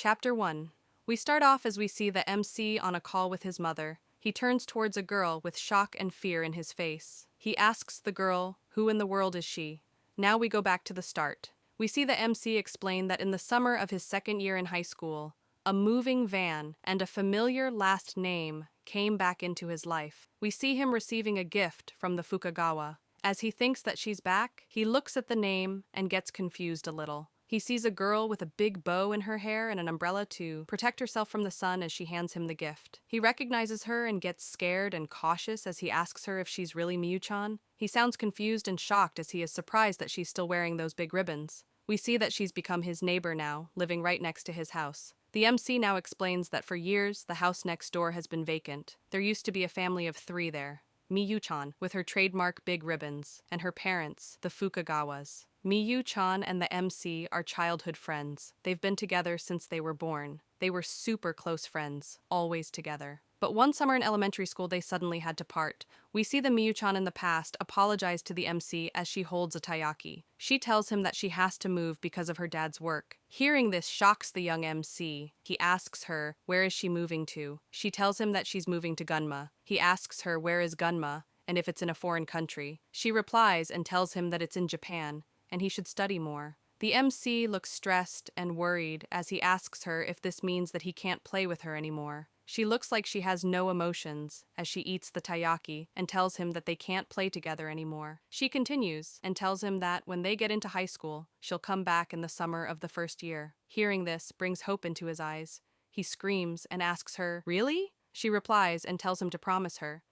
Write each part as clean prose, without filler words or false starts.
Chapter 1. We start off as we see the MC on a call with his mother. He turns towards a girl with shock and fear in his face. He asks the girl, who in the world is she? Now we go back to the start. We see the MC explain that in the summer of his second year in high school, a moving van and a familiar last name came back into his life. We see him receiving a gift from the Fukagawa. As he thinks that she's back, he looks at the name and gets confused a little. He sees a girl with a big bow in her hair and an umbrella to protect herself from the sun as she hands him the gift. He recognizes her and gets scared and cautious as he asks her if she's really Miyu-chan. He sounds confused and shocked as he is surprised that she's still wearing those big ribbons. We see that she's become his neighbor now, living right next to his house. The MC now explains that for years, the house next door has been vacant. There used to be a family of 3 there. Miyu-chan, with her trademark big ribbons, and her parents, the Fukagawas. Miyu-chan and the MC are childhood friends. They've been together since they were born. They were super close friends, always together. But one summer in elementary school, they suddenly had to part. We see the Miyu-chan in the past apologize to the MC as she holds a taiyaki. She tells him that she has to move because of her dad's work. Hearing this shocks the young MC. He asks her, where is she moving to? She tells him that she's moving to Gunma. He asks her, where is Gunma, and if it's in a foreign country. She replies and tells him that it's in Japan, and he should study more. The MC looks stressed and worried as he asks her if this means that he can't play with her anymore. She looks like she has no emotions as she eats the taiyaki and tells him that they can't play together anymore. She continues and tells him that when they get into high school, she'll come back in the summer of the first year. Hearing this brings hope into his eyes. He screams and asks her, "Really?" She replies and tells him to promise her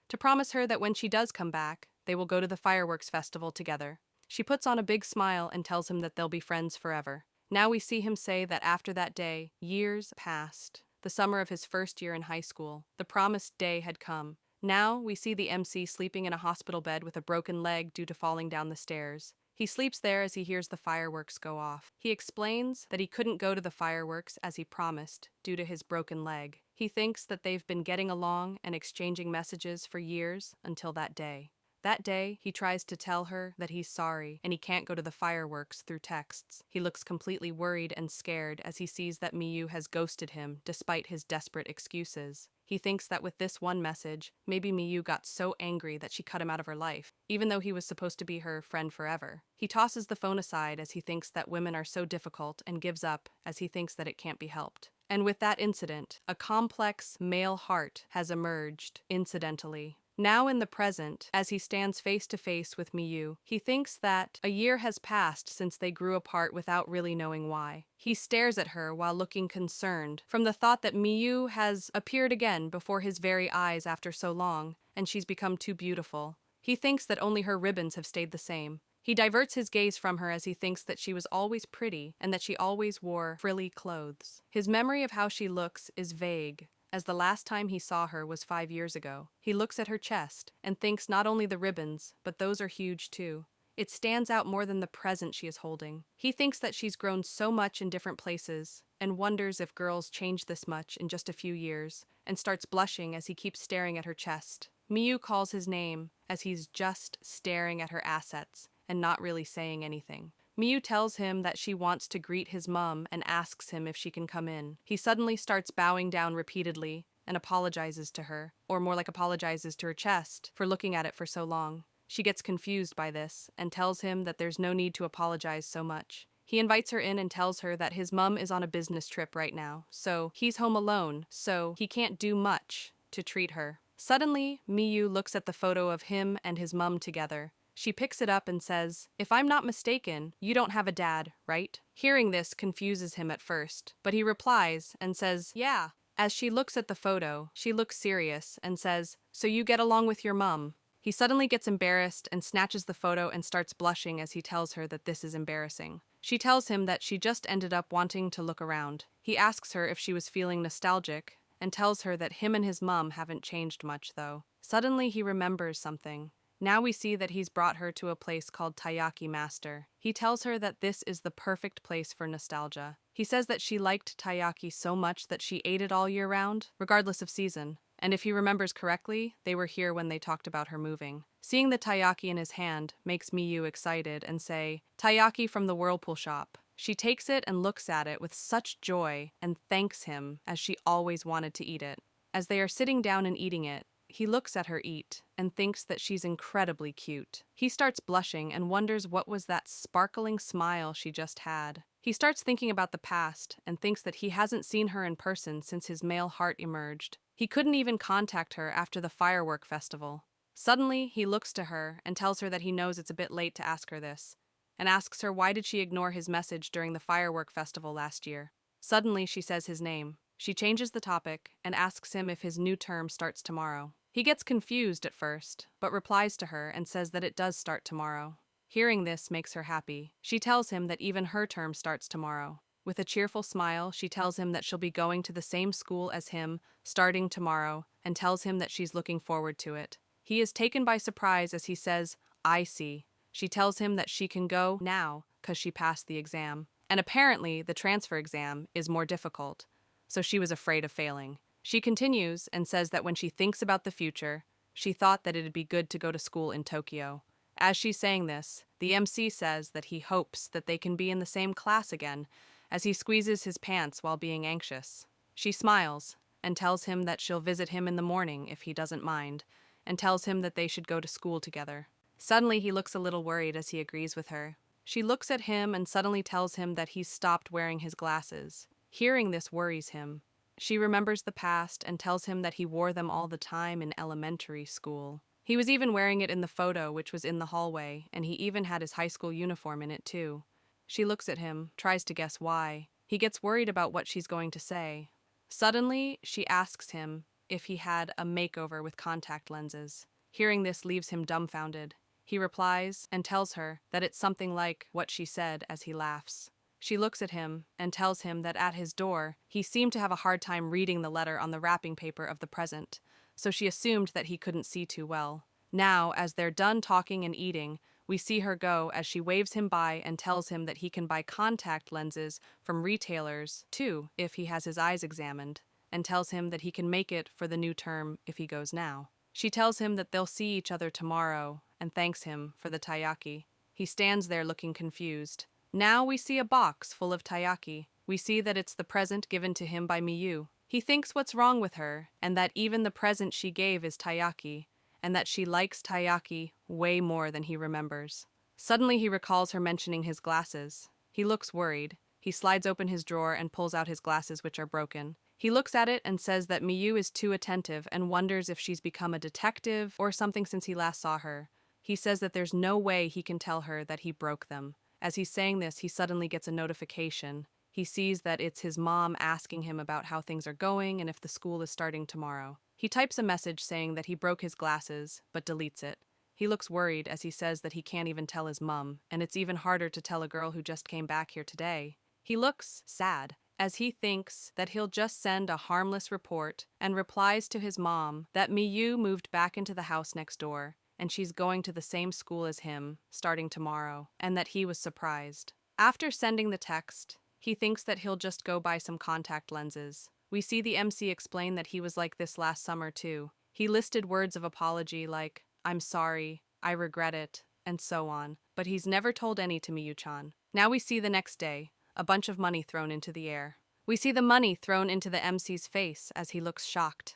that when she does come back, they will go to the fireworks festival together. She puts on a big smile and tells him that they'll be friends forever. Now we see him say that after that day, years passed. The summer of his first year in high school. The promised day had come. Now we see the MC sleeping in a hospital bed with a broken leg due to falling down the stairs. He sleeps there as he hears the fireworks go off. He explains that he couldn't go to the fireworks as he promised due to his broken leg. He thinks that they've been getting along and exchanging messages for years until that day. That day, he tries to tell her that he's sorry and he can't go to the fireworks through texts. He looks completely worried and scared as he sees that Miyu has ghosted him despite his desperate excuses. He thinks that with this one message, maybe Miyu got so angry that she cut him out of her life, even though he was supposed to be her friend forever. He tosses the phone aside as he thinks that women are so difficult and gives up as he thinks that it can't be helped. And with that incident, a complex male heart has emerged, incidentally. Now in the present, as he stands face to face with Miyu, he thinks that a year has passed since they grew apart without really knowing why. He stares at her while looking concerned from the thought that Miyu has appeared again before his very eyes after so long, and she's become too beautiful. He thinks that only her ribbons have stayed the same. He diverts his gaze from her as he thinks that she was always pretty and that she always wore frilly clothes. His memory of how she looks is vague, as the last time he saw her was 5 years ago. He looks at her chest and thinks not only the ribbons, but those are huge too. It stands out more than the present she is holding. He thinks that she's grown so much in different places and wonders if girls change this much in just a few years, and starts blushing as he keeps staring at her chest. Miyu calls his name as he's just staring at her assets and not really saying anything. Miyu tells him that she wants to greet his mom and asks him if she can come in. He suddenly starts bowing down repeatedly and apologizes to her, or more like apologizes to her chest, for looking at it for so long. She gets confused by this and tells him that there's no need to apologize so much. He invites her in and tells her that his mom is on a business trip right now, so he's home alone, so he can't do much to treat her. Suddenly, Miyu looks at the photo of him and his mom together. She picks it up and says, "If I'm not mistaken, you don't have a dad, right?" Hearing this confuses him at first, but he replies and says, "Yeah." As she looks at the photo, she looks serious and says, "So you get along with your mom?" He suddenly gets embarrassed and snatches the photo and starts blushing as he tells her that this is embarrassing. She tells him that she just ended up wanting to look around. He asks her if she was feeling nostalgic and tells her that him and his mom haven't changed much though. Suddenly he remembers something. Now we see that he's brought her to a place called Taiyaki Master. He tells her that this is the perfect place for nostalgia. He says that she liked taiyaki so much that she ate it all year round, regardless of season. And if he remembers correctly, they were here when they talked about her moving. Seeing the taiyaki in his hand makes Miyu excited and say, "Taiyaki from the whirlpool shop." She takes it and looks at it with such joy and thanks him as she always wanted to eat it. As they are sitting down and eating it, he looks at her eat and thinks that she's incredibly cute. He starts blushing and wonders what was that sparkling smile she just had. He starts thinking about the past and thinks that he hasn't seen her in person since his male heart emerged. He couldn't even contact her after the firework festival. Suddenly, he looks to her and tells her that he knows it's a bit late to ask her this, and asks her why did she ignore his message during the firework festival last year. Suddenly, she says his name. She changes the topic and asks him if his new term starts tomorrow. He gets confused at first, but replies to her and says that it does start tomorrow. Hearing this makes her happy. She tells him that even her term starts tomorrow. With a cheerful smile, she tells him that she'll be going to the same school as him, starting tomorrow, and tells him that she's looking forward to it. He is taken by surprise as he says, "I see." She tells him that she can go now because she passed the exam. And apparently, the transfer exam is more difficult, so she was afraid of failing. She continues and says that when she thinks about the future, she thought that it'd be good to go to school in Tokyo. As she's saying this, the MC says that he hopes that they can be in the same class again, as he squeezes his pants while being anxious. She smiles and tells him that she'll visit him in the morning if he doesn't mind, and tells him that they should go to school together. Suddenly, he looks a little worried as he agrees with her. She looks at him and suddenly tells him that he's stopped wearing his glasses. Hearing this worries him. She remembers the past and tells him that he wore them all the time in elementary school. He was even wearing it in the photo, which was in the hallway, and he even had his high school uniform in it too. She looks at him, tries to guess why. He gets worried about what she's going to say. Suddenly, she asks him if he had a makeover with contact lenses. Hearing this leaves him dumbfounded. He replies and tells her that it's something like what she said as he laughs. She looks at him and tells him that at his door, he seemed to have a hard time reading the letter on the wrapping paper of the present, so she assumed that he couldn't see too well. Now, as they're done talking and eating, we see her go as she waves him by and tells him that he can buy contact lenses from retailers, too, if he has his eyes examined, and tells him that he can make it for the new term if he goes now. She tells him that they'll see each other tomorrow and thanks him for the taiyaki. He stands there looking confused. Now we see a box full of taiyaki. We see that it's the present given to him by Miyu. He thinks what's wrong with her, and that even the present she gave is taiyaki, and that she likes taiyaki way more than he remembers. Suddenly he recalls her mentioning his glasses. He looks worried. He slides open his drawer and pulls out his glasses, which are broken. He looks at it and says that Miyu is too attentive and wonders if she's become a detective or something since he last saw her. He says that there's no way he can tell her that he broke them. As he's saying this, he suddenly gets a notification. He sees that it's his mom asking him about how things are going and if the school is starting tomorrow. He types a message saying that he broke his glasses, but deletes it. He looks worried as he says that he can't even tell his mom, and it's even harder to tell a girl who just came back here today. He looks sad, as he thinks that he'll just send a harmless report and replies to his mom that Miyu moved back into the house next door, and she's going to the same school as him, starting tomorrow, and that he was surprised. After sending the text, he thinks that he'll just go buy some contact lenses. We see the MC explain that he was like this last summer too. He listed words of apology like, "I'm sorry, I regret it," and so on, but he's never told any to Miyu-chan. Now we see the next day, a bunch of money thrown into the air. We see the money thrown into the MC's face as he looks shocked.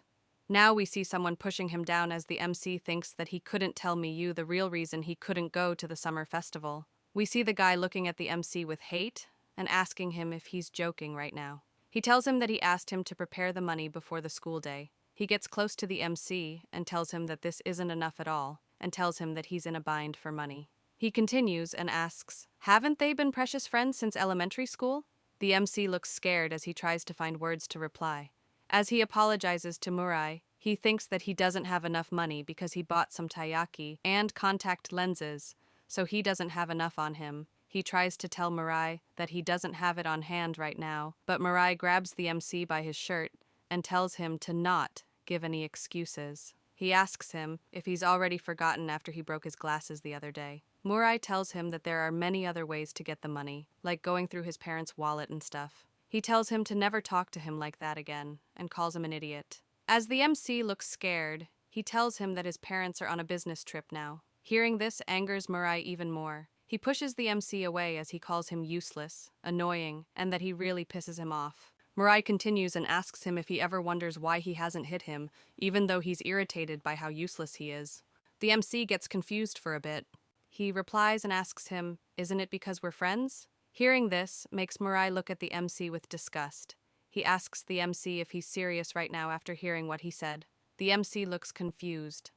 Now we see someone pushing him down as the MC thinks that he couldn't tell Miyu the real reason he couldn't go to the summer festival. We see the guy looking at the MC with hate and asking him if he's joking right now. He tells him that he asked him to prepare the money before the school day. He gets close to the MC and tells him that this isn't enough at all, and tells him that he's in a bind for money. He continues and asks, "Haven't they been precious friends since elementary school?" The MC looks scared as he tries to find words to reply. As he apologizes to Murai, he thinks that he doesn't have enough money because he bought some taiyaki and contact lenses, so he doesn't have enough on him. He tries to tell Murai that he doesn't have it on hand right now, but Murai grabs the MC by his shirt and tells him to not give any excuses. He asks him if he's already forgotten after he broke his glasses the other day. Murai tells him that there are many other ways to get the money, like going through his parents' wallet and stuff. He tells him to never talk to him like that again, and calls him an idiot. As the MC looks scared, he tells him that his parents are on a business trip now. Hearing this angers Murai even more. He pushes the MC away as he calls him useless, annoying, and that he really pisses him off. Mirai continues and asks him if he ever wonders why he hasn't hit him, even though he's irritated by how useless he is. The MC gets confused for a bit. He replies and asks him, "Isn't it because we're friends?" Hearing this makes Mirai look at the MC with disgust. He asks the MC if he's serious right now after hearing what he said. The MC looks confused.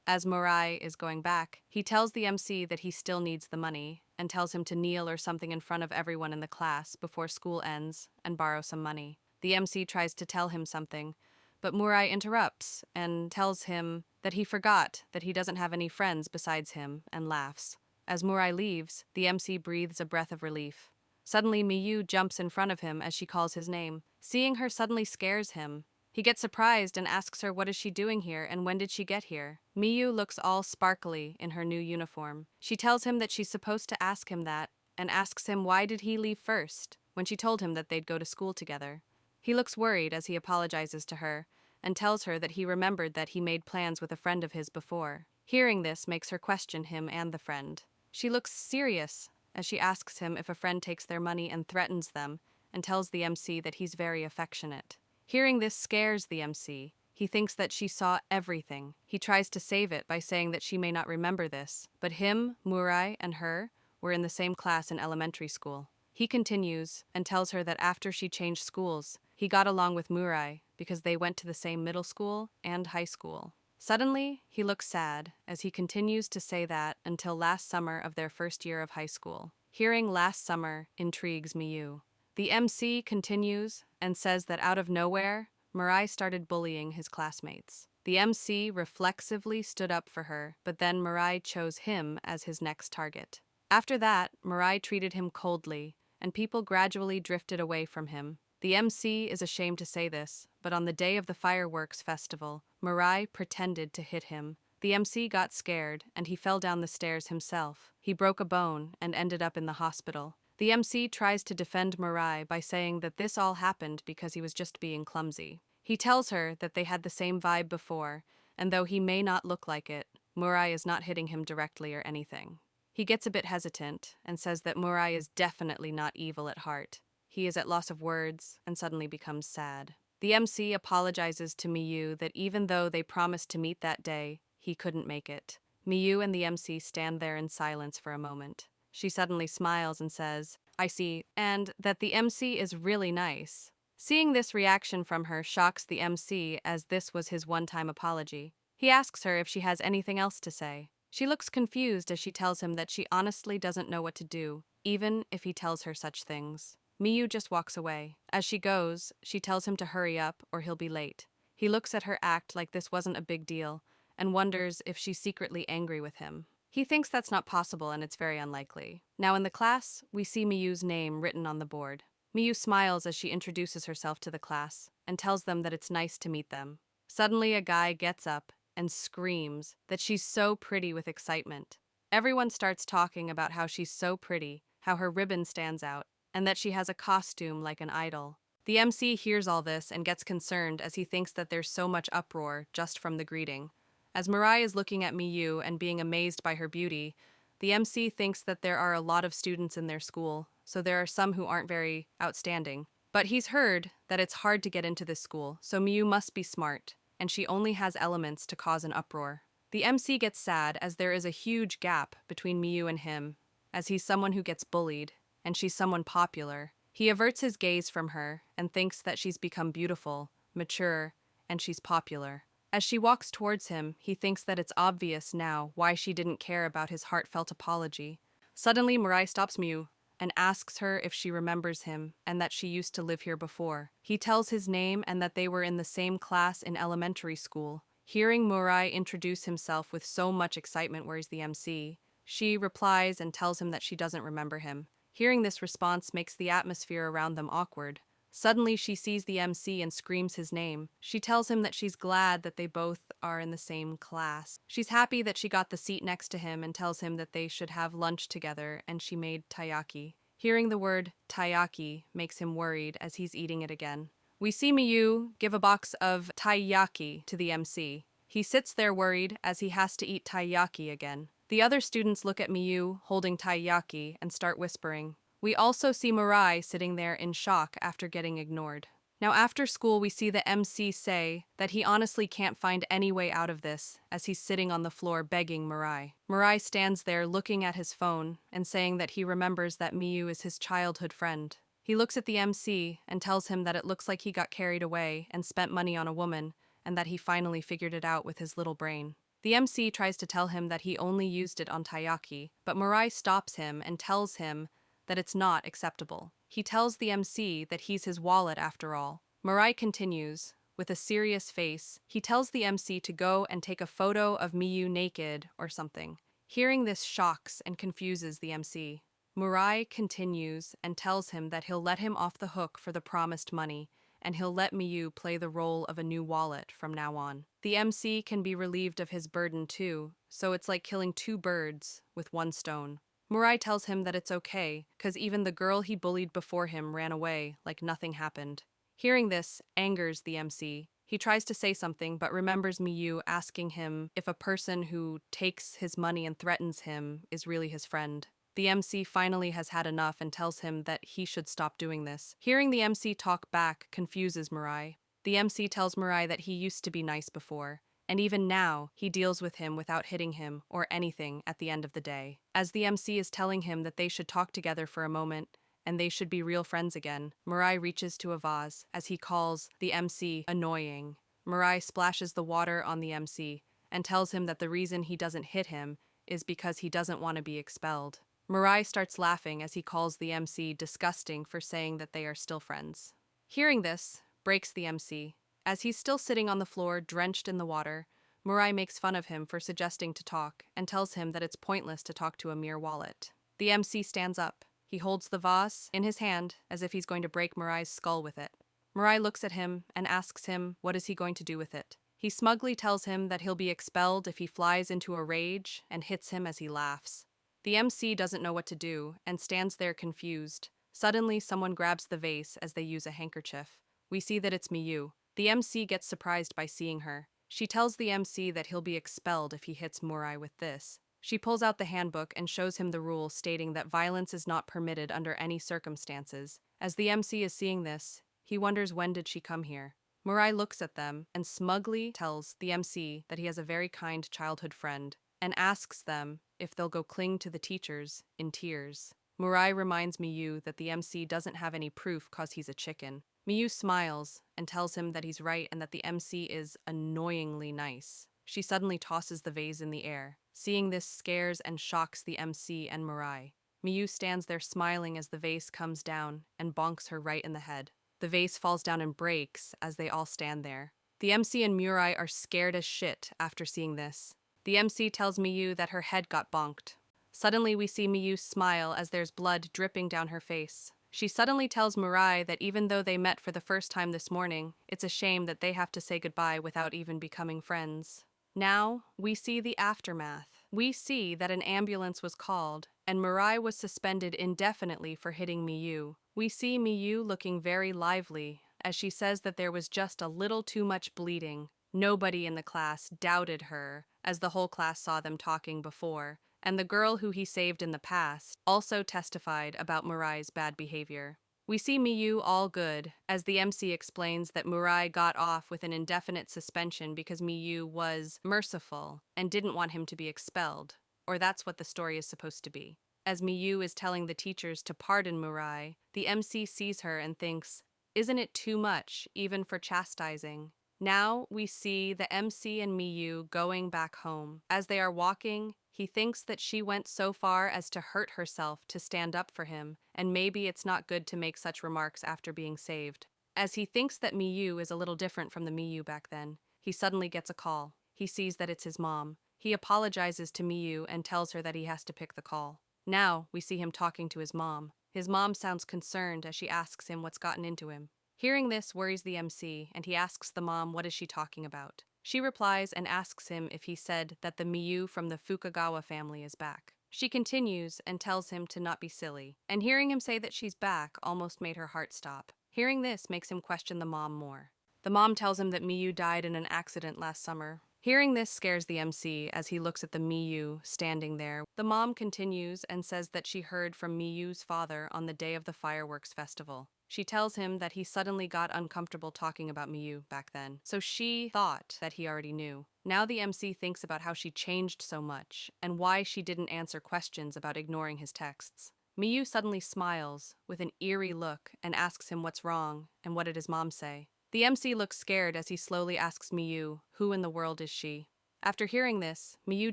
As Mirai is going back, he tells the MC that he still needs the money and tells him to kneel or something in front of everyone in the class before school ends and borrow some money. The MC tries to tell him something, but Mirai interrupts and tells him that he forgot that he doesn't have any friends besides him and laughs. As Mirai leaves, the MC breathes a breath of relief. Suddenly, Miyu jumps in front of him as she calls his name. Seeing her suddenly scares him. He gets surprised and asks her what is she doing here and when did she get here. Miyu looks all sparkly in her new uniform. She tells him that she's supposed to ask him that and asks him why did he leave first when she told him that they'd go to school together. He looks worried as he apologizes to her and tells her that he remembered that he made plans with a friend of his before. Hearing this makes her question him and the friend. She looks serious as she asks him if a friend takes their money and threatens them and tells the MC that he's very affectionate. Hearing this scares the MC. He thinks that she saw everything. He tries to save it by saying that she may not remember this, but him, Mirai, and her were in the same class in elementary school. He continues and tells her that after she changed schools, he got along with Mirai because they went to the same middle school and high school. Suddenly, he looks sad as he continues to say that until last summer of their first year of high school. Hearing last summer intrigues Miyu. The MC continues and says that out of nowhere, Mirai started bullying his classmates. The MC reflexively stood up for her, but then Mirai chose him as his next target. After that, Mirai treated him coldly, and people gradually drifted away from him. The MC is ashamed to say this, but on the day of the fireworks festival, Mirai pretended to hit him. The MC got scared, and he fell down the stairs himself. He broke a bone and ended up in the hospital. The MC tries to defend Mirai by saying that this all happened because he was just being clumsy. He tells her that they had the same vibe before, and though he may not look like it, Mirai is not hitting him directly or anything. He gets a bit hesitant and says that Mirai is definitely not evil at heart. He is at loss of words and suddenly becomes sad. The MC apologizes to Miyu that even though they promised to meet that day, he couldn't make it. Miyu and the MC stand there in silence for a moment. She suddenly smiles and says, "I see," and that the MC is really nice. Seeing this reaction from her shocks the MC as this was his one-time apology. He asks her if she has anything else to say. She looks confused as she tells him that she honestly doesn't know what to do, even if he tells her such things. Miyu just walks away. As she goes, she tells him to hurry up or he'll be late. He looks at her act like this wasn't a big deal and wonders if she's secretly angry with him. He thinks that's not possible and it's very unlikely. Now in the class, we see Miyu's name written on the board. Miyu smiles as she introduces herself to the class and tells them that it's nice to meet them. Suddenly a guy gets up and screams that she's so pretty with excitement. Everyone starts talking about how she's so pretty, how her ribbon stands out, and that she has a costume like an idol. The MC hears all this and gets concerned as he thinks that there's so much uproar just from the greeting. As Mirai is looking at Miyu and being amazed by her beauty, the MC thinks that there are a lot of students in their school, so there are some who aren't very outstanding. But he's heard that it's hard to get into this school, so Miyu must be smart, and she only has elements to cause an uproar. The MC gets sad as there is a huge gap between Miyu and him, as he's someone who gets bullied, and she's someone popular. He averts his gaze from her and thinks that she's become beautiful, mature, and she's popular. As she walks towards him, he thinks that it's obvious now why she didn't care about his heartfelt apology. Suddenly, Mirai stops Miyu and asks her if she remembers him and that she used to live here before. He tells his name and that they were in the same class in elementary school. Hearing Mirai introduce himself with so much excitement worries the MC. She replies and tells him that she doesn't remember him. Hearing this response makes the atmosphere around them awkward. Suddenly, she sees the MC and screams his name. She tells him that she's glad that they both are in the same class. She's happy that she got the seat next to him and tells him that they should have lunch together, and she made taiyaki. Hearing the word taiyaki makes him worried as he's eating it again. We see Miyu give a box of taiyaki to the MC. He sits there worried as he has to eat taiyaki again. The other students look at Miyu holding taiyaki and start whispering. We also see Mirai sitting there in shock after getting ignored. Now after school we see the MC say that he honestly can't find any way out of this as he's sitting on the floor begging Mirai. Mirai stands there looking at his phone and saying that he remembers that Miyu is his childhood friend. He looks at the MC and tells him that it looks like he got carried away and spent money on a woman and that he finally figured it out with his little brain. The MC tries to tell him that he only used it on taiyaki, but Mirai stops him and tells him that it's not acceptable. He tells the MC that he's his wallet after all. Mirai continues, with a serious face. He tells the MC to go and take a photo of Miyu naked or something. Hearing this shocks and confuses the MC. Mirai continues and tells him that he'll let him off the hook for the promised money, and he'll let Miyu play the role of a new wallet from now on. The MC can be relieved of his burden too, so it's like killing two birds with one stone. Mirai tells him that it's okay, cause even the girl he bullied before him ran away like nothing happened. Hearing this angers the MC. He tries to say something but remembers Miyu asking him if a person who takes his money and threatens him is really his friend. The MC finally has had enough and tells him that he should stop doing this. Hearing the MC talk back confuses Mirai. The MC tells Mirai that he used to be nice before, and even now, he deals with him without hitting him or anything at the end of the day. As the MC is telling him that they should talk together for a moment, and they should be real friends again, Mirai reaches to a vase as he calls the MC annoying. Mirai splashes the water on the MC and tells him that the reason he doesn't hit him is because he doesn't want to be expelled. Mirai starts laughing as he calls the MC disgusting for saying that they are still friends. Hearing this breaks the MC. As he's still sitting on the floor, drenched in the water, Mirai makes fun of him for suggesting to talk and tells him that it's pointless to talk to a mere wallet. The MC stands up. He holds the vase in his hand as if he's going to break Mirai's skull with it. Mirai looks at him and asks him what is he going to do with it. He smugly tells him that he'll be expelled if he flies into a rage and hits him as he laughs. The MC doesn't know what to do and stands there confused. Suddenly, someone grabs the vase as they use a handkerchief. We see that it's Miyu. The MC gets surprised by seeing her. She tells the MC that he'll be expelled if he hits Mirai with this. She pulls out the handbook and shows him the rule stating that violence is not permitted under any circumstances. As the MC is seeing this, he wonders when did she come here. Mirai looks at them and smugly tells the MC that he has a very kind childhood friend and asks them if they'll go cling to the teachers in tears. Mirai reminds Miyu that the MC doesn't have any proof cause he's a chicken. Miyu smiles and tells him that he's right and that the MC is annoyingly nice. She suddenly tosses the vase in the air. Seeing this scares and shocks the MC and Mirai. Miyu stands there smiling as the vase comes down and bonks her right in the head. The vase falls down and breaks as they all stand there. The MC and Mirai are scared as shit after seeing this. The MC tells Miyu that her head got bonked. Suddenly we see Miyu smile as there's blood dripping down her face. She suddenly tells Mirai that even though they met for the first time this morning, it's a shame that they have to say goodbye without even becoming friends. Now, we see the aftermath. We see that an ambulance was called, and Mirai was suspended indefinitely for hitting Miyu. We see Miyu looking very lively, as she says that there was just a little too much bleeding. Nobody in the class doubted her, as the whole class saw them talking before, and the girl who he saved in the past also testified about Mirai's bad behavior. We see Miyu all good, as the MC explains that Mirai got off with an indefinite suspension because Miyu was merciful and didn't want him to be expelled, or that's what the story is supposed to be. As Miyu is telling the teachers to pardon Mirai, the MC sees her and thinks, isn't it too much, even for chastising? Now we see the MC and Miyu going back home. As they are walking, he thinks that she went so far as to hurt herself to stand up for him, and maybe it's not good to make such remarks after being saved. As he thinks that Miyu is a little different from the Miyu back then, he suddenly gets a call. He sees that it's his mom. He apologizes to Miyu and tells her that he has to pick the call. Now we see him talking to his mom. His mom sounds concerned as she asks him what's gotten into him. Hearing this worries the MC, and he asks the mom what is she talking about. She replies and asks him if he said that the Miyu from the Fukagawa family is back. She continues and tells him to not be silly, and hearing him say that she's back almost made her heart stop. Hearing this makes him question the mom more. The mom tells him that Miyu died in an accident last summer. Hearing this scares the MC as he looks at the Miyu standing there. The mom continues and says that she heard from Miyu's father on the day of the fireworks festival. She tells him that he suddenly got uncomfortable talking about Miyu back then, so she thought that he already knew. Now the MC thinks about how she changed so much and why she didn't answer questions about ignoring his texts. Miyu suddenly smiles with an eerie look and asks him what's wrong and what did his mom say. The MC looks scared as he slowly asks Miyu, who in the world is she? After hearing this, Miyu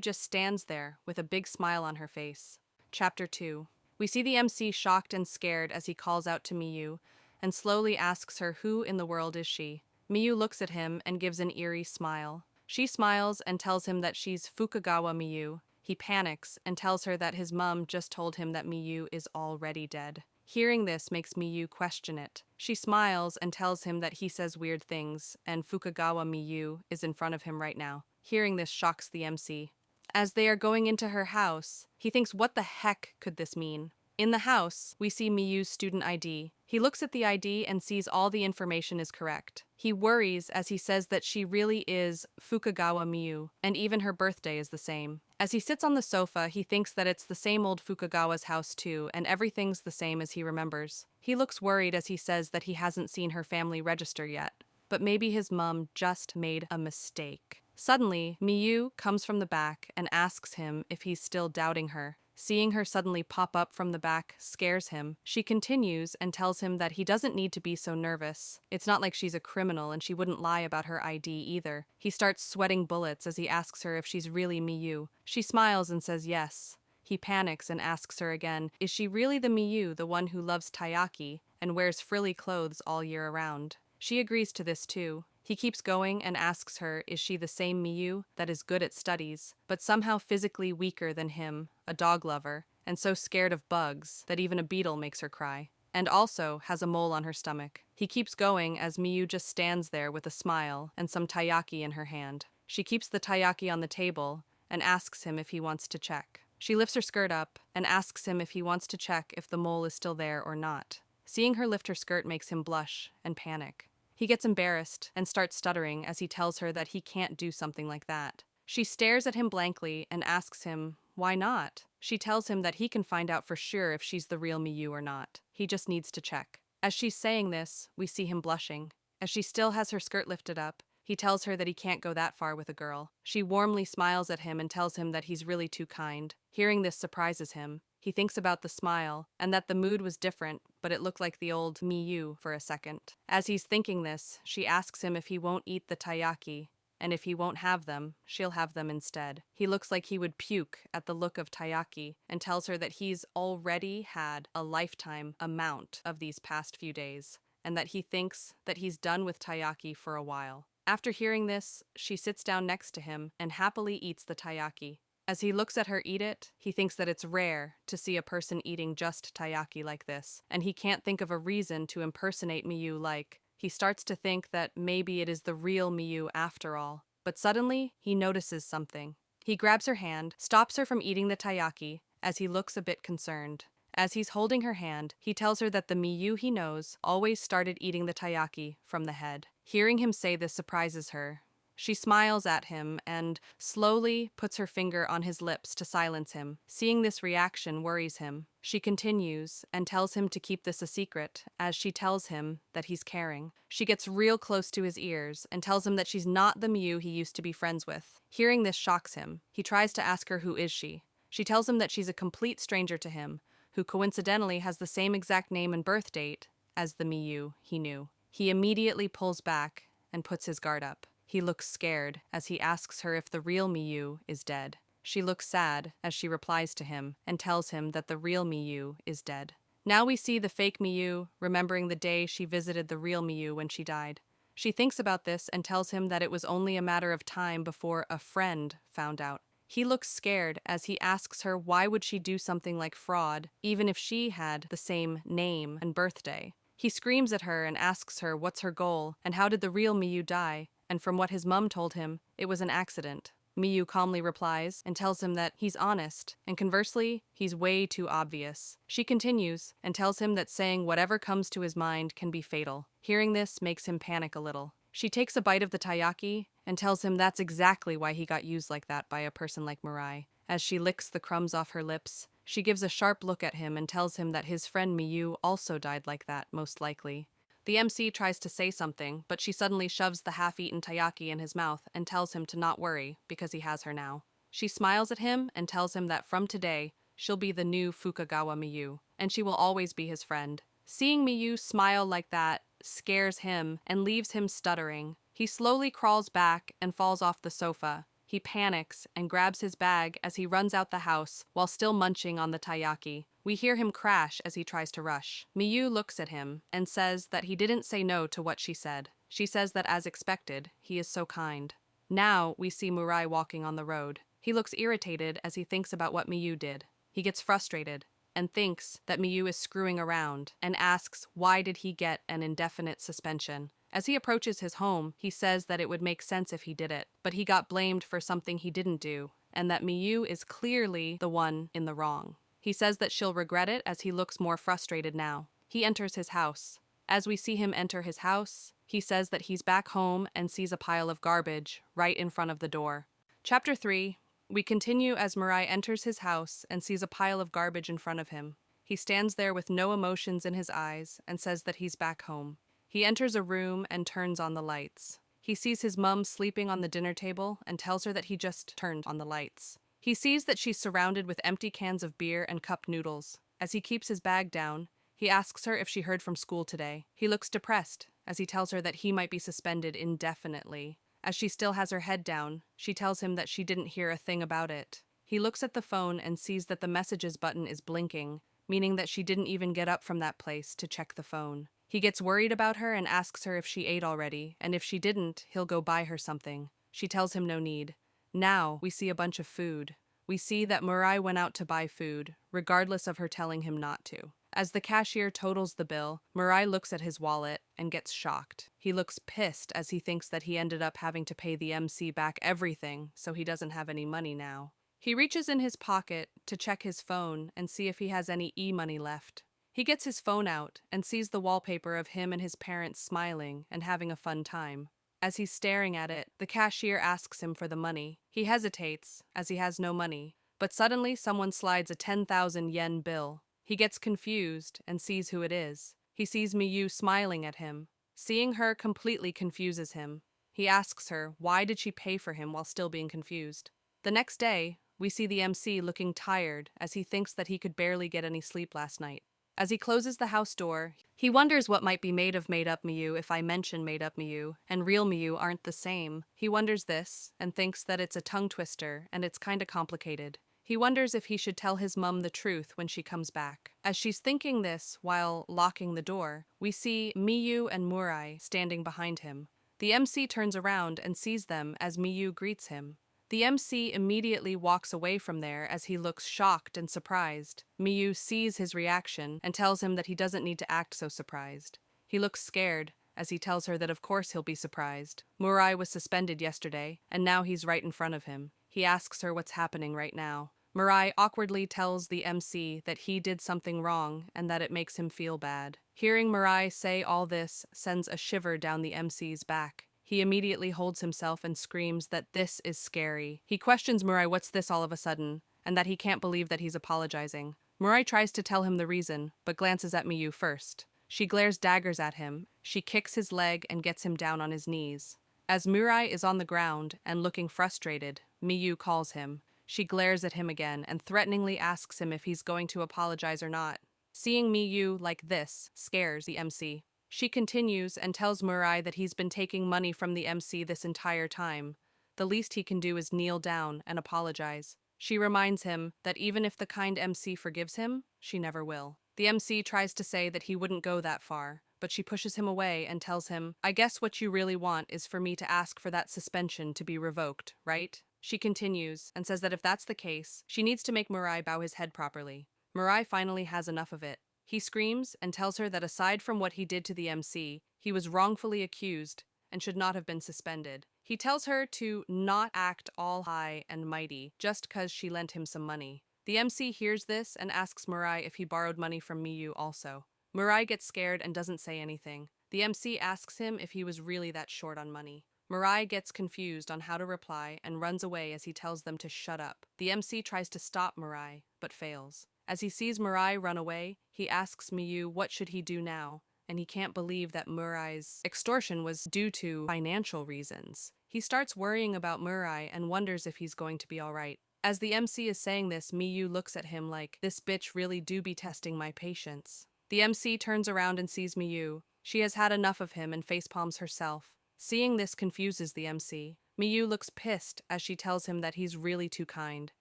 just stands there with a big smile on her face. Chapter 2. We see the MC shocked and scared as he calls out to Miyu and slowly asks her who in the world is she. Miyu looks at him and gives an eerie smile. She smiles and tells him that she's Fukagawa Miyu. He panics and tells her that his mom just told him that Miyu is already dead. Hearing this makes Miyu question it. She smiles and tells him that he says weird things and Fukagawa Miyu is in front of him right now. Hearing this shocks the MC. As they are going into her house, he thinks what the heck could this mean? In the house, we see Miyu's student ID. He looks at the ID and sees all the information is correct. He worries as he says that she really is Fukagawa Miyu, and even her birthday is the same. As he sits on the sofa, he thinks that it's the same old Fukagawa's house too, and everything's the same as he remembers. He looks worried as he says that he hasn't seen her family register yet, but maybe his mom just made a mistake. Suddenly, Miyu comes from the back and asks him if he's still doubting her. Seeing her suddenly pop up from the back scares him. She continues and tells him that he doesn't need to be so nervous. It's not like she's a criminal and she wouldn't lie about her ID either. He starts sweating bullets as he asks her if she's really Miyu. She smiles and says yes. He panics and asks her again, is she really the Miyu, the one who loves taiyaki and wears frilly clothes all year around? She agrees to this too. He keeps going and asks her, is she the same Miyu that is good at studies, but somehow physically weaker than him, a dog lover, and so scared of bugs that even a beetle makes her cry, and also has a mole on her stomach. He keeps going as Miyu just stands there with a smile and some taiyaki in her hand. She keeps the taiyaki on the table and asks him if he wants to check. She lifts her skirt up and asks him if he wants to check if the mole is still there or not. Seeing her lift her skirt makes him blush and panic. He gets embarrassed and starts stuttering as he tells her that he can't do something like that. She stares at him blankly and asks him, why not? She tells him that he can find out for sure if she's the real Miyu or not. He just needs to check. As she's saying this, we see him blushing. As she still has her skirt lifted up, he tells her that he can't go that far with a girl. She warmly smiles at him and tells him that he's really too kind. Hearing this surprises him. He thinks about the smile, and that the mood was different, but it looked like the old Miyu for a second. As he's thinking this, she asks him if he won't eat the taiyaki, and if he won't have them, she'll have them instead. He looks like he would puke at the look of taiyaki, and tells her that he's already had a lifetime amount of these past few days, and that he thinks that he's done with taiyaki for a while. After hearing this, she sits down next to him and happily eats the taiyaki. As he looks at her eat it, he thinks that it's rare to see a person eating just taiyaki like this, and he can't think of a reason to impersonate Miyu like. He starts to think that maybe it is the real Miyu after all. But suddenly, he notices something. He grabs her hand, stops her from eating the taiyaki, as he looks a bit concerned. As he's holding her hand, he tells her that the Miyu he knows always started eating the taiyaki from the head. Hearing him say this surprises her. She smiles at him and slowly puts her finger on his lips to silence him. Seeing this reaction worries him. She continues and tells him to keep this a secret, as she tells him that he's caring. She gets real close to his ears and tells him that she's not the Miyu he used to be friends with. Hearing this shocks him. He tries to ask her who is she. She tells him that she's a complete stranger to him, who coincidentally has the same exact name and birth date as the Miyu he knew. He immediately pulls back and puts his guard up. He looks scared as he asks her if the real Miyu is dead. She looks sad as she replies to him and tells him that the real Miyu is dead. Now we see the fake Miyu remembering the day she visited the real Miyu when she died. She thinks about this and tells him that it was only a matter of time before a friend found out. He looks scared as he asks her why would she do something like fraud, even if she had the same name and birthday. He screams at her and asks her what's her goal and how did the real Miyu die, and from what his mom told him, it was an accident. Miyu calmly replies and tells him that he's honest, and conversely, he's way too obvious. She continues and tells him that saying whatever comes to his mind can be fatal. Hearing this makes him panic a little. She takes a bite of the taiyaki and tells him that's exactly why he got used like that by a person like Mirai. As she licks the crumbs off her lips, she gives a sharp look at him and tells him that his friend Miyu also died like that, most likely. The MC tries to say something, but she suddenly shoves the half-eaten taiyaki in his mouth and tells him to not worry, because he has her now. She smiles at him and tells him that from today, she'll be the new Fukagawa Miyu, and she will always be his friend. Seeing Miyu smile like that scares him and leaves him stuttering. He slowly crawls back and falls off the sofa. He panics and grabs his bag as he runs out the house while still munching on the taiyaki. We hear him crash as he tries to rush. Miyu looks at him and says that he didn't say no to what she said. She says that as expected, he is so kind. Now we see Mirai walking on the road. He looks irritated as he thinks about what Miyu did. He gets frustrated and thinks that Miyu is screwing around and asks why did he get an indefinite suspension. As he approaches his home, he says that it would make sense if he did it, but he got blamed for something he didn't do, and that Miyu is clearly the one in the wrong. He says that she'll regret it as he looks more frustrated now. He enters his house. As we see him enter his house, he says that he's back home and sees a pile of garbage right in front of the door. Chapter 3. We continue as Mirai enters his house and sees a pile of garbage in front of him. He stands there with no emotions in his eyes and says that he's back home. He enters a room and turns on the lights. He sees his mum sleeping on the dinner table and tells her that he just turned on the lights. He sees that she's surrounded with empty cans of beer and cup noodles. As he keeps his bag down, he asks her if she heard from school today. He looks depressed as he tells her that he might be suspended indefinitely. As she still has her head down, she tells him that she didn't hear a thing about it. He looks at the phone and sees that the messages button is blinking, meaning that she didn't even get up from that place to check the phone. He gets worried about her and asks her if she ate already, and if she didn't, he'll go buy her something. She tells him no need. Now, we see a bunch of food. We see that Mirai went out to buy food, regardless of her telling him not to. As the cashier totals the bill, Mirai looks at his wallet and gets shocked. He looks pissed as he thinks that he ended up having to pay the MC back everything, so he doesn't have any money now. He reaches in his pocket to check his phone and see if he has any e-money left. He gets his phone out and sees the wallpaper of him and his parents smiling and having a fun time. As he's staring at it, the cashier asks him for the money. He hesitates, as he has no money, but suddenly someone slides a 10,000 yen bill. He gets confused and sees who it is. He sees Miyu smiling at him. Seeing her completely confuses him. He asks her why did she pay for him while still being confused. The next day, we see the MC looking tired as he thinks that he could barely get any sleep last night. As he closes the house door, he wonders what might be made of made-up Miyu if I mention made-up Miyu, and real Miyu aren't the same. He wonders this, and thinks that it's a tongue twister, and it's kinda complicated. He wonders if he should tell his mum the truth when she comes back. As she's thinking this while locking the door, we see Miyu and Murai standing behind him. The MC turns around and sees them as Miyu greets him. The MC immediately walks away from there as he looks shocked and surprised. Miyu sees his reaction and tells him that he doesn't need to act so surprised. He looks scared as he tells her that of course he'll be surprised. Murai was suspended yesterday, and now he's right in front of him. He asks her what's happening right now. Murai awkwardly tells the MC that he did something wrong and that it makes him feel bad. Hearing Murai say all this sends a shiver down the MC's back. He immediately holds himself and screams that this is scary. He questions Murai what's this all of a sudden, and that he can't believe that he's apologizing. Murai tries to tell him the reason, but glances at Miyu first. She glares daggers at him. She kicks his leg and gets him down on his knees. As Murai is on the ground and looking frustrated, Miyu calls him. She glares at him again and threateningly asks him if he's going to apologize or not. Seeing Miyu like this scares the MC. She continues and tells Murai that he's been taking money from the MC this entire time. The least he can do is kneel down and apologize. She reminds him that even if the kind MC forgives him, she never will. The MC tries to say that he wouldn't go that far, but she pushes him away and tells him, I guess what you really want is for me to ask for that suspension to be revoked, right? She continues and says that if that's the case, she needs to make Murai bow his head properly. Murai finally has enough of it. He screams and tells her that aside from what he did to the MC, he was wrongfully accused and should not have been suspended. He tells her to not act all high and mighty just 'cause she lent him some money. The MC hears this and asks Murai if he borrowed money from Miyu also. Murai gets scared and doesn't say anything. The MC asks him if he was really that short on money. Mirai gets confused on how to reply and runs away as he tells them to shut up. The MC tries to stop Mirai, but fails. As he sees Mirai run away, he asks Miyu what should he do now, and he can't believe that Murai's extortion was due to financial reasons. He starts worrying about Mirai and wonders if he's going to be alright. As the MC is saying this, Miyu looks at him like, this bitch really do be testing my patience. The MC turns around and sees Miyu. She has had enough of him and facepalms herself. Seeing this confuses the MC. Miyu looks pissed as she tells him that he's really too kind.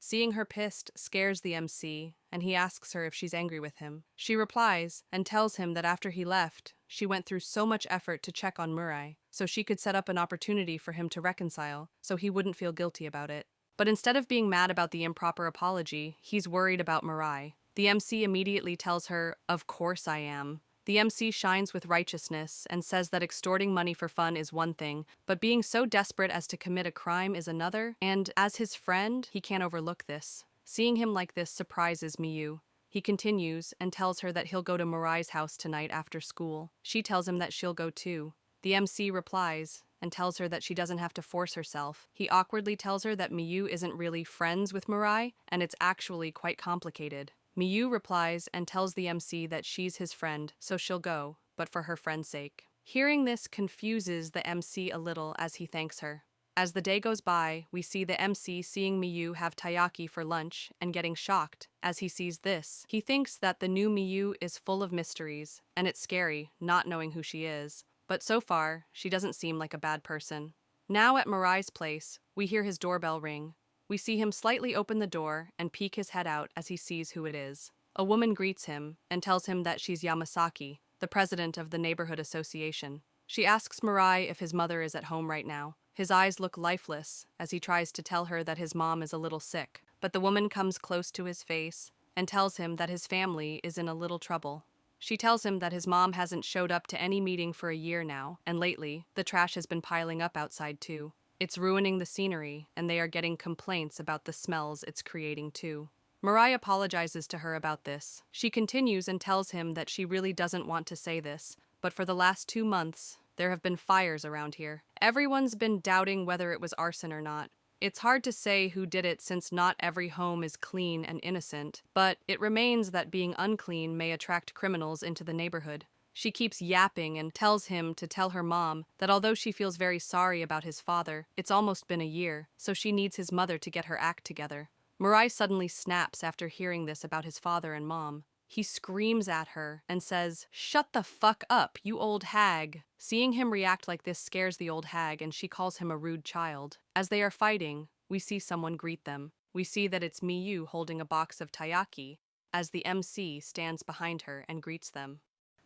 Seeing her pissed scares the MC, and he asks her if she's angry with him. She replies and tells him that after he left, she went through so much effort to check on Mirai, so she could set up an opportunity for him to reconcile, so he wouldn't feel guilty about it. But instead of being mad about the improper apology, he's worried about Mirai. The MC immediately tells her, "Of course I am." The MC shines with righteousness and says that extorting money for fun is one thing, but being so desperate as to commit a crime is another, and as his friend, he can't overlook this. Seeing him like this surprises Miyu. He continues and tells her that he'll go to Mirai's house tonight after school. She tells him that she'll go too. The MC replies and tells her that she doesn't have to force herself. He awkwardly tells her that Miyu isn't really friends with Mirai, and it's actually quite complicated. Miyu replies and tells the MC that she's his friend, so she'll go, but for her friend's sake. Hearing this confuses the MC a little as he thanks her. As the day goes by, we see the MC seeing Miyu have taiyaki for lunch and getting shocked as he sees this. He thinks that the new Miyu is full of mysteries, and it's scary not knowing who she is. But so far, she doesn't seem like a bad person. Now at Mirai's place, we hear his doorbell ring. We see him slightly open the door and peek his head out as he sees who it is. A woman greets him and tells him that she's Yamasaki, the president of the neighborhood association. She asks Mirai if his mother is at home right now. His eyes look lifeless as he tries to tell her that his mom is a little sick, but the woman comes close to his face and tells him that his family is in a little trouble. She tells him that his mom hasn't showed up to any meeting for a year now, and lately, the trash has been piling up outside too. It's ruining the scenery, and they are getting complaints about the smells it's creating too. Mirai apologizes to her about this. She continues and tells him that she really doesn't want to say this, but for the last 2 months, there have been fires around here. Everyone's been doubting whether it was arson or not. It's hard to say who did it since not every home is clean and innocent, but it remains that being unclean may attract criminals into the neighborhood. She keeps yapping and tells him to tell her mom that although she feels very sorry about his father, it's almost been a year, so she needs his mother to get her act together. Mirai suddenly snaps after hearing this about his father and mom. He screams at her and says, "Shut the fuck up, you old hag." Seeing him react like this scares the old hag and she calls him a rude child. As they are fighting, we see someone greet them. We see that it's Miyu holding a box of taiyaki as the MC stands behind her and greets them.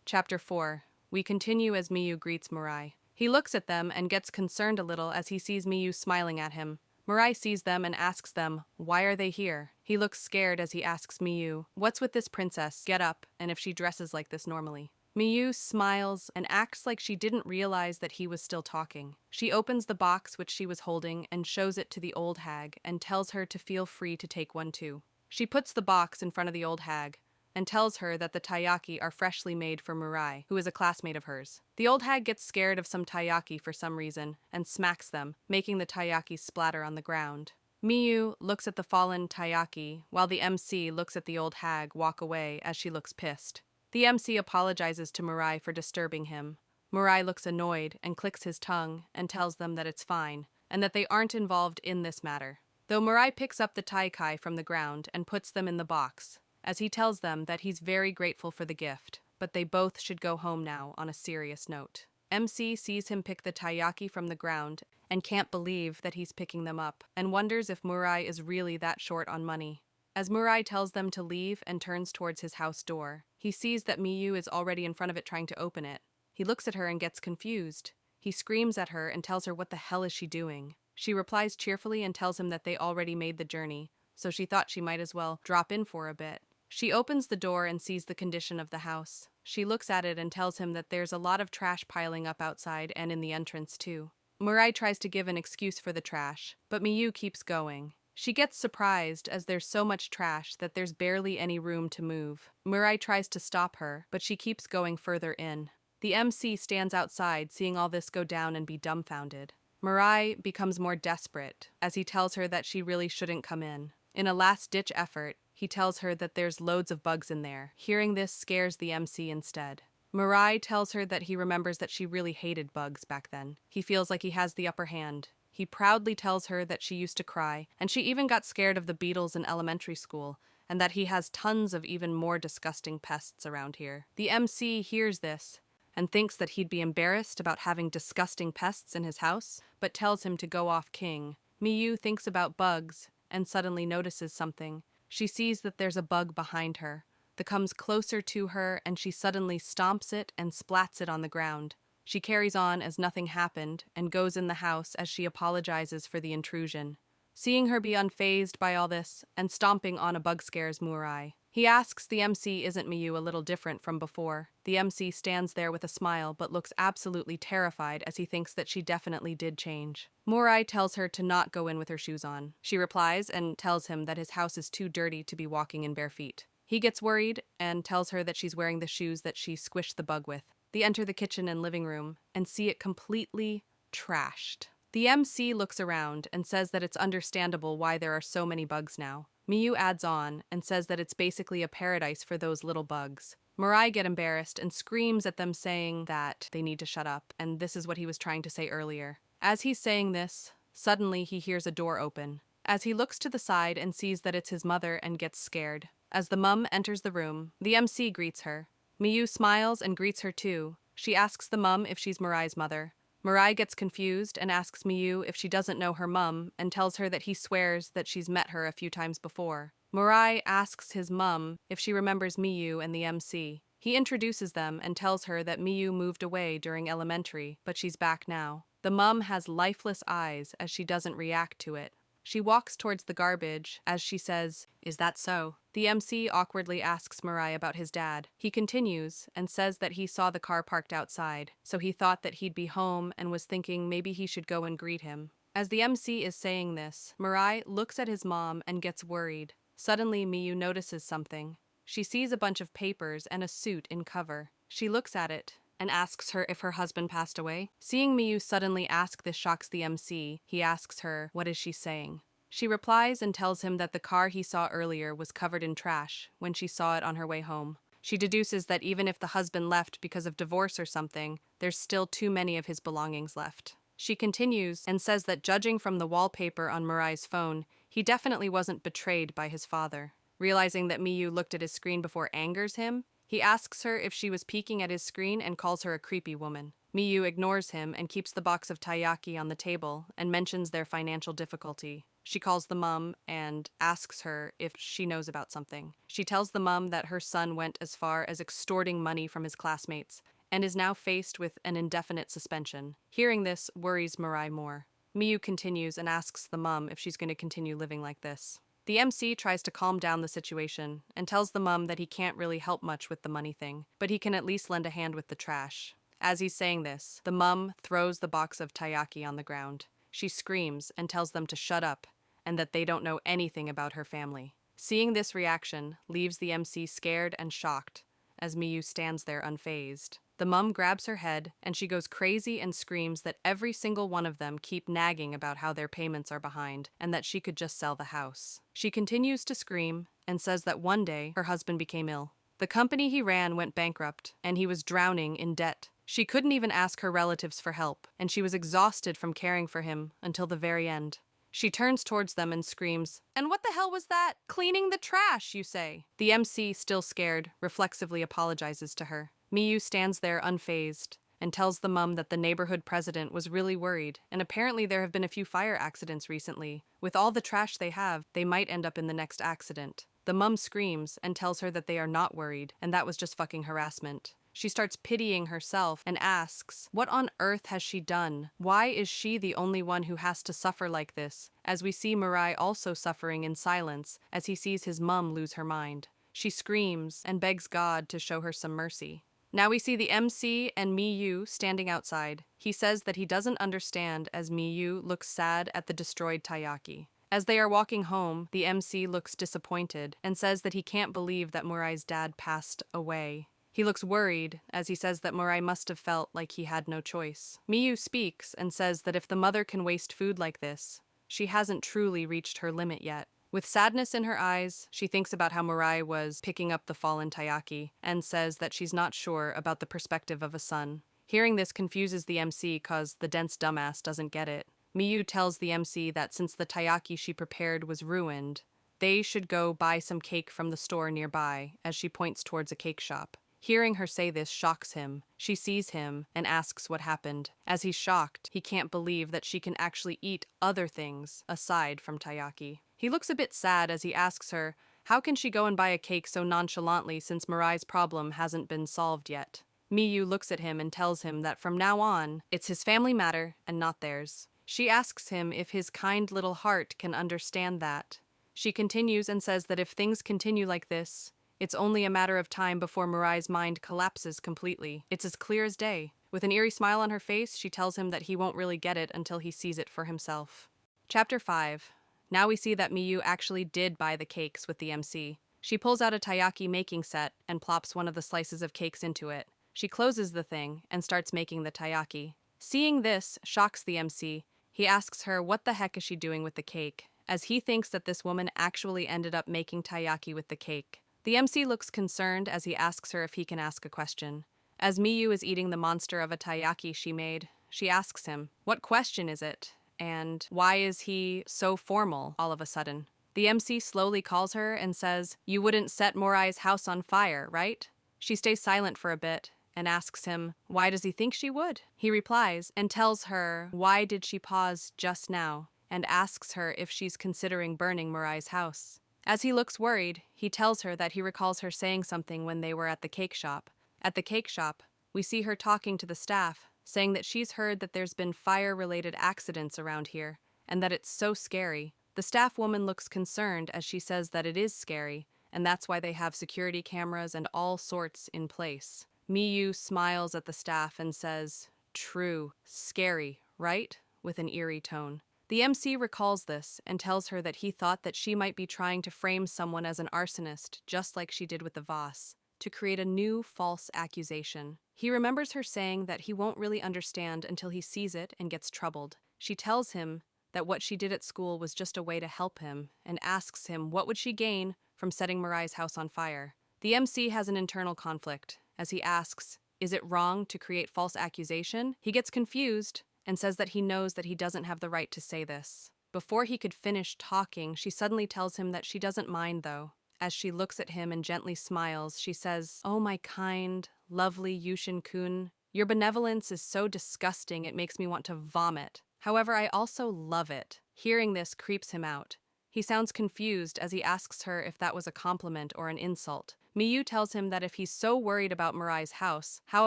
Chapter 4. We continue as Miyu greets Mirai. He looks at them and gets concerned a little as he sees Miyu smiling at him. Mirai sees them and asks them, why are they here? He looks scared as he asks Miyu, what's with this princess? Get up, and if she dresses like this normally. Miyu smiles and acts like she didn't realize that he was still talking. She opens the box which she was holding and shows it to the old hag and tells her to feel free to take one too. She puts the box in front of the old hag and tells her that the taiyaki are freshly made for Mirai, who is a classmate of hers. The old hag gets scared of some taiyaki for some reason and smacks them, making the taiyaki splatter on the ground. Miyu looks at the fallen taiyaki while the MC looks at the old hag walk away as she looks pissed. The MC apologizes to Mirai for disturbing him. Mirai looks annoyed and clicks his tongue and tells them that it's fine and that they aren't involved in this matter. Though Mirai picks up the taikai from the ground and puts them in the box, as he tells them that he's very grateful for the gift, but they both should go home now on a serious note. MC sees him pick the taiyaki from the ground and can't believe that he's picking them up and wonders if Mirai is really that short on money. As Mirai tells them to leave and turns towards his house door, he sees that Miyu is already in front of it trying to open it. He looks at her and gets confused. He screams at her and tells her what the hell is she doing. She replies cheerfully and tells him that they already made the journey, so she thought she might as well drop in for a bit. She opens the door and sees the condition of the house. She looks at it and tells him that there's a lot of trash piling up outside and in the entrance too. Mirai tries to give an excuse for the trash, but Miyu keeps going. She gets surprised as there's so much trash that there's barely any room to move. Mirai tries to stop her, but she keeps going further in. The MC stands outside, seeing all this go down and be dumbfounded. Mirai becomes more desperate as he tells her that she really shouldn't come in. In a last-ditch effort, he tells her that there's loads of bugs in there. Hearing this scares the MC instead. Mirai tells her that he remembers that she really hated bugs back then. He feels like he has the upper hand. He proudly tells her that she used to cry, and she even got scared of the beetles in elementary school, and that he has tons of even more disgusting pests around here. The MC hears this and thinks that he'd be embarrassed about having disgusting pests in his house, but tells him to go off king. Miyu thinks about bugs and suddenly notices something. She sees that there's a bug behind her that comes closer to her, and she suddenly stomps it and splats it on the ground. She carries on as nothing happened and goes in the house as she apologizes for the intrusion. Seeing her be unfazed by all this and stomping on a bug scares Mirai. He asks the MC isn't Miyu a little different from before. The MC stands there with a smile but looks absolutely terrified as he thinks that she definitely did change. Mirai tells her to not go in with her shoes on. She replies and tells him that his house is too dirty to be walking in bare feet. He gets worried and tells her that she's wearing the shoes that she squished the bug with. They enter the kitchen and living room and see it completely trashed. The MC looks around and says that it's understandable why there are so many bugs now. Miyu adds on and says that it's basically a paradise for those little bugs. Mirai get embarrassed and screams at them, saying that they need to shut up, and this is what he was trying to say earlier. As he's saying this, suddenly he hears a door open. As he looks to the side and sees that it's his mother and gets scared. As the mum enters the room, the MC greets her. Miyu smiles and greets her too. She asks the mum if she's Mirai's mother. Mirai gets confused and asks Miyu if she doesn't know her mum and tells her that he swears that she's met her a few times before. Mirai asks his mum if she remembers Miyu and the MC. He introduces them and tells her that Miyu moved away during elementary, but she's back now. The mum has lifeless eyes as she doesn't react to it. She walks towards the garbage as she says, "Is that so?" The MC awkwardly asks Mirai about his dad. He continues and says that he saw the car parked outside, so he thought that he'd be home and was thinking maybe he should go and greet him. As the MC is saying this, Mirai looks at his mom and gets worried. Suddenly, Miyu notices something. She sees a bunch of papers and a suit in cover. She looks at it and asks her if her husband passed away. Seeing Miyu suddenly ask this shocks the MC. He asks her, what is she saying? She replies and tells him that the car he saw earlier was covered in trash when she saw it on her way home. She deduces that even if the husband left because of divorce or something, there's still too many of his belongings left. She continues and says that judging from the wallpaper on Mirai's phone, he definitely wasn't betrayed by his father. Realizing that Miyu looked at his screen before angers him, he asks her if she was peeking at his screen and calls her a creepy woman. Miyu ignores him and keeps the box of taiyaki on the table and mentions their financial difficulty. She calls the mum and asks her if she knows about something. She tells the mum that her son went as far as extorting money from his classmates and is now faced with an indefinite suspension. Hearing this worries Mirai more. Miyu continues and asks the mum if she's going to continue living like this. The MC tries to calm down the situation and tells the mum that he can't really help much with the money thing, but he can at least lend a hand with the trash. As he's saying this, the mum throws the box of taiyaki on the ground. She screams and tells them to shut up and that they don't know anything about her family. Seeing this reaction leaves the MC scared and shocked as Miyu stands there unfazed. The mum grabs her head and she goes crazy and screams that every single one of them keep nagging about how their payments are behind and that she could just sell the house. She continues to scream and says that one day her husband became ill. The company he ran went bankrupt and he was drowning in debt. She couldn't even ask her relatives for help, and she was exhausted from caring for him until the very end. She turns towards them and screams, "And what the hell was that? Cleaning the trash, you say?" The MC, still scared, reflexively apologizes to her. Miyu stands there unfazed and tells the mum that the neighborhood president was really worried, and apparently there have been a few fire accidents recently. With all the trash they have, they might end up in the next accident. The mum screams and tells her that they are not worried, and that was just fucking harassment. She starts pitying herself and asks, what on earth has she done? Why is she the only one who has to suffer like this? As we see Mirai also suffering in silence as he sees his mum lose her mind. She screams and begs God to show her some mercy. Now we see the MC and Miyu standing outside. He says that he doesn't understand as Miyu looks sad at the destroyed taiyaki. As they are walking home, the MC looks disappointed and says that he can't believe that Mirai's dad passed away. He He looks worried as he says that Murai must have felt like he had no choice. Miyu speaks and says that if the mother can waste food like this, she hasn't truly reached her limit yet. With sadness in her eyes, she thinks about how Murai was picking up the fallen Taiyaki and says that she's not sure about the perspective of a son. Hearing this confuses the MC cause the dense dumbass doesn't get it. Miyu tells the MC that since the Taiyaki she prepared was ruined, they should go buy some cake from the store nearby as she points towards a cake shop. Hearing her say this shocks him. She sees him and asks what happened. As he's shocked, he can't believe that she can actually eat other things aside from taiyaki. He looks a bit sad as he asks her, how can she go and buy a cake so nonchalantly since Murai's problem hasn't been solved yet? Miyu looks at him and tells him that from now on, it's his family matter and not theirs. She asks him if his kind little heart can understand that. She continues and says that if things continue like this, it's only a matter of time before Murai's mind collapses completely. It's as clear as day. With an eerie smile on her face, she tells him that he won't really get it until he sees it for himself. Chapter 5. Now we see that Miyu actually did buy the cakes with the MC. She pulls out a taiyaki making set and plops one of the slices of cakes into it. She closes the thing and starts making the taiyaki. Seeing this shocks the MC. He asks her what the heck is she doing with the cake, as he thinks that this woman actually ended up making taiyaki with the cake. The MC looks concerned as he asks her if he can ask a question. As Miyu is eating the monster of a taiyaki she made, she asks him, what question is it? And why is he so formal all of a sudden? The MC slowly calls her and says, you wouldn't set Morai's house on fire, right? She stays silent for a bit and asks him, why does he think she would? He replies and tells her why did she pause just now, and asks her if she's considering burning Murai's house. As he looks worried, he tells her that he recalls her saying something when they were at the cake shop. At the cake shop, we see her talking to the staff, saying that she's heard that there's been fire-related accidents around here, and that it's so scary. The staff woman looks concerned as she says that it is scary, and that's why they have security cameras and all sorts in place. Miyu smiles at the staff and says, true, scary, right? With an eerie tone. The MC recalls this and tells her that he thought that she might be trying to frame someone as an arsonist, just like she did with the Voss, to create a new false accusation. He remembers her saying that he won't really understand until he sees it and gets troubled. She tells him that what she did at school was just a way to help him and asks him what would she gain from setting Murai's house on fire. The MC has an internal conflict as he asks, is it wrong to create false accusation? He gets confused and says that he knows that he doesn't have the right to say this. Before he could finish talking, she suddenly tells him that she doesn't mind though. As she looks at him and gently smiles, she says, oh my kind, lovely Yuushin-kun, your benevolence is so disgusting it makes me want to vomit. However, I also love it. Hearing this creeps him out. He sounds confused as he asks her if that was a compliment or an insult. Miyu tells him that if he's so worried about Murai's house, how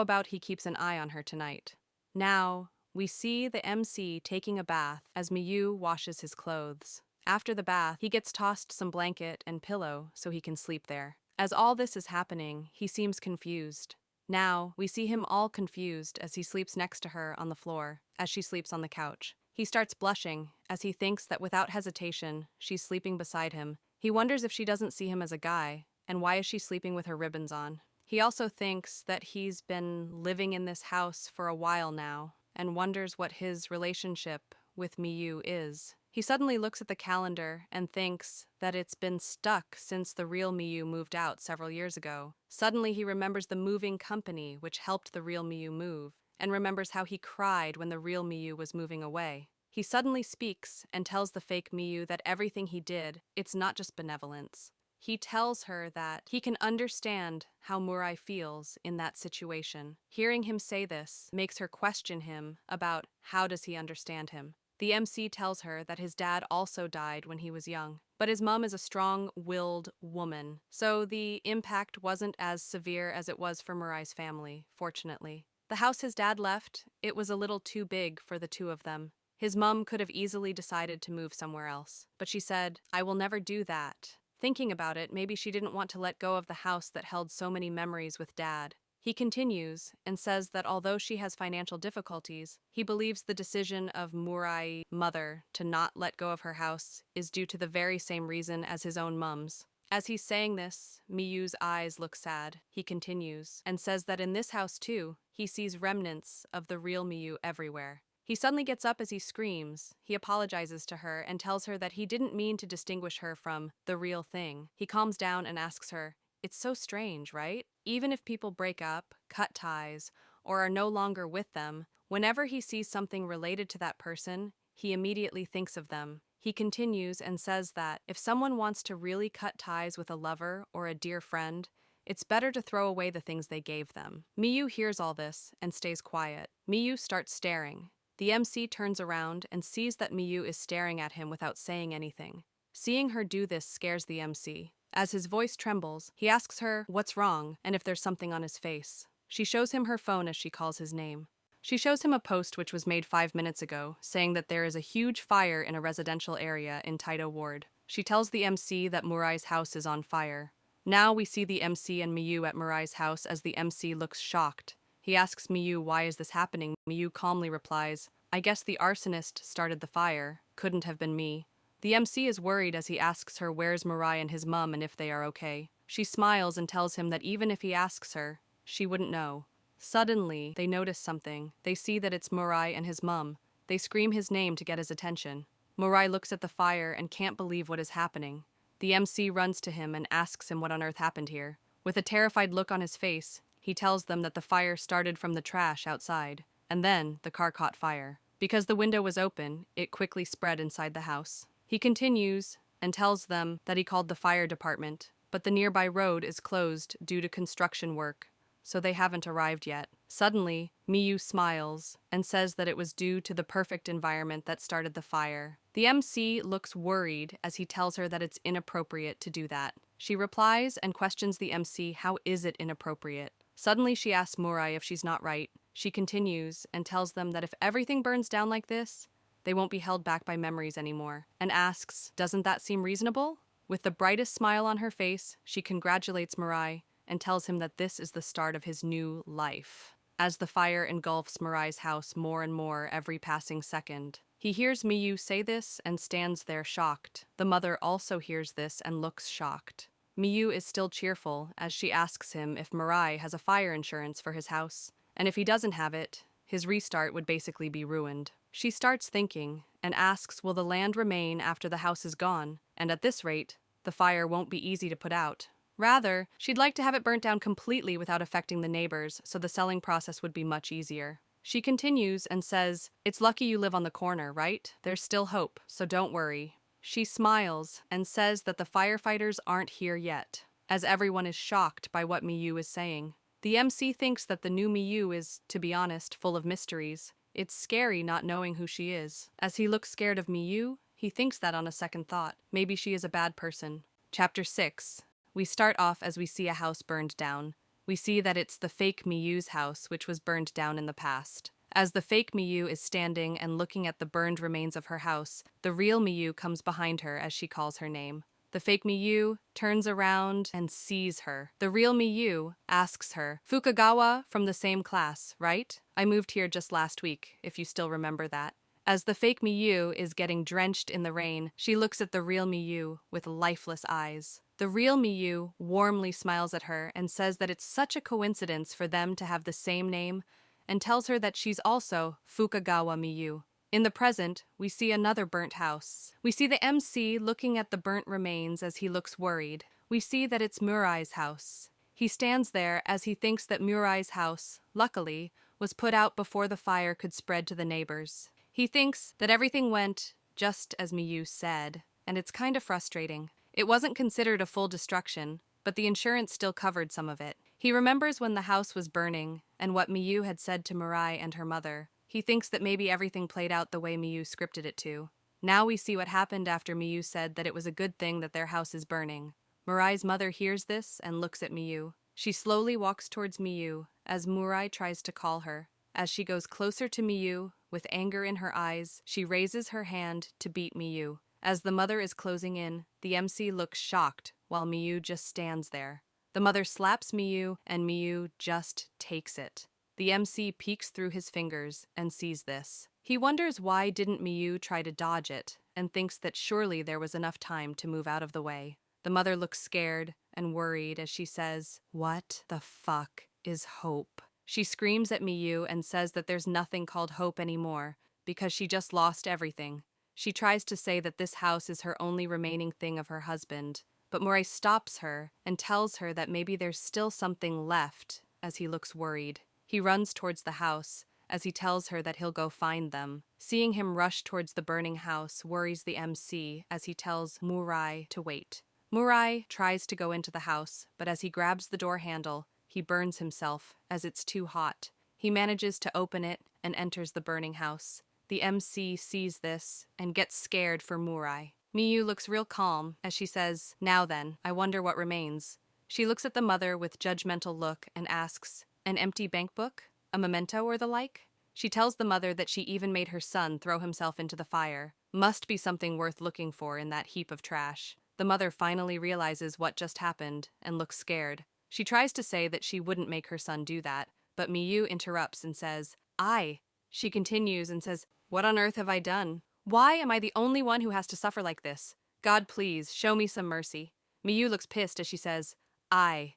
about he keeps an eye on her tonight? Now, we see the MC taking a bath as Miyu washes his clothes. After the bath, he gets tossed some blanket and pillow so he can sleep there. As all this is happening, he seems confused. Now, we see him all confused as he sleeps next to her on the floor, as she sleeps on the couch. He starts blushing as he thinks that without hesitation, she's sleeping beside him. He wonders if she doesn't see him as a guy, and why is she sleeping with her ribbons on? He also thinks that he's been living in this house for a while now, and wonders what his relationship with Miyu is. He suddenly looks at the calendar and thinks that it's been stuck since the real Miyu moved out several years ago. Suddenly he remembers the moving company which helped the real Miyu move, and remembers how he cried when the real Miyu was moving away. He suddenly speaks and tells the fake Miyu that everything he did, it's not just benevolence. He tells her that he can understand how Murai feels in that situation. Hearing him say this makes her question him about how does he understand him. The MC tells her that his dad also died when he was young, but his mom is a strong-willed woman, so the impact wasn't as severe as it was for Murai's family, fortunately. The house his dad left, it was a little too big for the two of them. His mom could have easily decided to move somewhere else, but she said, I will never do that. Thinking about it, maybe she didn't want to let go of the house that held so many memories with Dad. He continues and says that although she has financial difficulties, he believes the decision of Murai's mother to not let go of her house is due to the very same reason as his own mom's. As he's saying this, Miyu's eyes look sad. He continues and says that in this house too, he sees remnants of the real Miyu everywhere. He suddenly gets up as he screams. He apologizes to her and tells her that he didn't mean to distinguish her from the real thing. He calms down and asks her, "It's so strange, right? Even if people break up, cut ties, or are no longer with them, whenever he sees something related to that person, he immediately thinks of them." He continues and says that if someone wants to really cut ties with a lover or a dear friend, it's better to throw away the things they gave them. Miyu hears all this and stays quiet. Miyu starts staring. The MC turns around and sees that Miyu is staring at him without saying anything. Seeing her do this scares the MC. As his voice trembles, he asks her what's wrong and if there's something on his face. She shows him her phone as she calls his name. She shows him a post which was made 5 minutes ago, saying that there is a huge fire in a residential area in Taito Ward. She tells the MC that Murai's house is on fire. Now we see the MC and Miyu at Murai's house as the MC looks shocked. He asks Miyu why is this happening. Miyu calmly replies, "I guess the arsonist started the fire. Couldn't have been me." The MC is worried as he asks her where's Murai and his mum and if they are okay. She smiles and tells him that even if he asks her, she wouldn't know. Suddenly, they notice something. They see that it's Murai and his mum. They scream his name to get his attention. Murai looks at the fire and can't believe what is happening. The MC runs to him and asks him what on earth happened here. With a terrified look on his face, he tells them that the fire started from the trash outside, and then the car caught fire. Because the window was open, it quickly spread inside the house. He continues and tells them that he called the fire department, but the nearby road is closed due to construction work, so they haven't arrived yet. Suddenly, Miyu smiles and says that it was due to the perfect environment that started the fire. The MC looks worried as he tells her that it's inappropriate to do that. She replies and questions the MC how is it inappropriate. Suddenly she asks Murai if she's not right. She continues and tells them that if everything burns down like this, they won't be held back by memories anymore, and asks, "Doesn't that seem reasonable?" With the brightest smile on her face, she congratulates Murai and tells him that this is the start of his new life. As the fire engulfs Murai's house more and more every passing second, he hears Miyu say this and stands there shocked. The mother also hears this and looks shocked. Miyu is still cheerful as she asks him if Murai has a fire insurance for his house, and if he doesn't have it, his restart would basically be ruined. She starts thinking and asks will the land remain after the house is gone, and at this rate, the fire won't be easy to put out. Rather, she'd like to have it burnt down completely without affecting the neighbors, so the selling process would be much easier. She continues and says, "It's lucky you live on the corner, right? There's still hope, so don't worry." She smiles and says that the firefighters aren't here yet, as everyone is shocked by what Miyu is saying. The MC thinks that the new Miyu is, to be honest, full of mysteries. It's scary not knowing who she is. As he looks scared of Miyu, he thinks that on a second thought, maybe she is a bad person. Chapter 6. We start off as we see a house burned down. We see that it's the fake Miyu's house, which was burned down in the past. As the fake Miyu is standing and looking at the burned remains of her house, the real Miyu comes behind her as she calls her name. The fake Miyu turns around and sees her. The real Miyu asks her, "Fukagawa from the same class, right? I moved here just last week, if you still remember that." As the fake Miyu is getting drenched in the rain, she looks at the real Miyu with lifeless eyes. The real Miyu warmly smiles at her and says that it's such a coincidence for them to have the same name, and tells her that she's also Fukagawa Miyu. In the present, we see another burnt house. We see the MC looking at the burnt remains as he looks worried. We see that it's Murai's house. He stands there as he thinks that Murai's house, luckily, was put out before the fire could spread to the neighbors. He thinks that everything went just as Miyu said, and it's kind of frustrating. It wasn't considered a full destruction, but the insurance still covered some of it. He remembers when the house was burning and what Miyu had said to Murai and her mother. He thinks that maybe everything played out the way Miyu scripted it to. Now we see what happened after Miyu said that it was a good thing that their house is burning. Murai's mother hears this and looks at Miyu. She slowly walks towards Miyu as Murai tries to call her. As she goes closer to Miyu, with anger in her eyes, she raises her hand to beat Miyu. As the mother is closing in, the MC looks shocked while Miyu just stands there. The mother slaps Miyu and Miyu just takes it. The MC peeks through his fingers and sees this. He wonders why didn't Miyu try to dodge it and thinks that surely there was enough time to move out of the way. The mother looks scared and worried as she says, "What the fuck is hope?" She screams at Miyu and says that there's nothing called hope anymore because she just lost everything. She tries to say that this house is her only remaining thing of her husband, but Murai stops her and tells her that maybe there's still something left as he looks worried. He runs towards the house as he tells her that he'll go find them. Seeing him rush towards the burning house worries the MC as he tells Murai to wait. Murai tries to go into the house, but as he grabs the door handle, he burns himself as it's too hot. He manages to open it and enters the burning house. The MC sees this and gets scared for Murai. Miyu looks real calm as she says, "Now then, I wonder what remains." She looks at the mother with judgmental look and asks, "An empty bank book? A memento or the like?" She tells the mother that she even made her son throw himself into the fire. Must be something worth looking for in that heap of trash. The mother finally realizes what just happened and looks scared. She tries to say that she wouldn't make her son do that, but Miyu interrupts and says, "I." She continues and says, "What on earth have I done? Why am I the only one who has to suffer like this? God, please, show me some mercy." Miyu looks pissed as she says, I.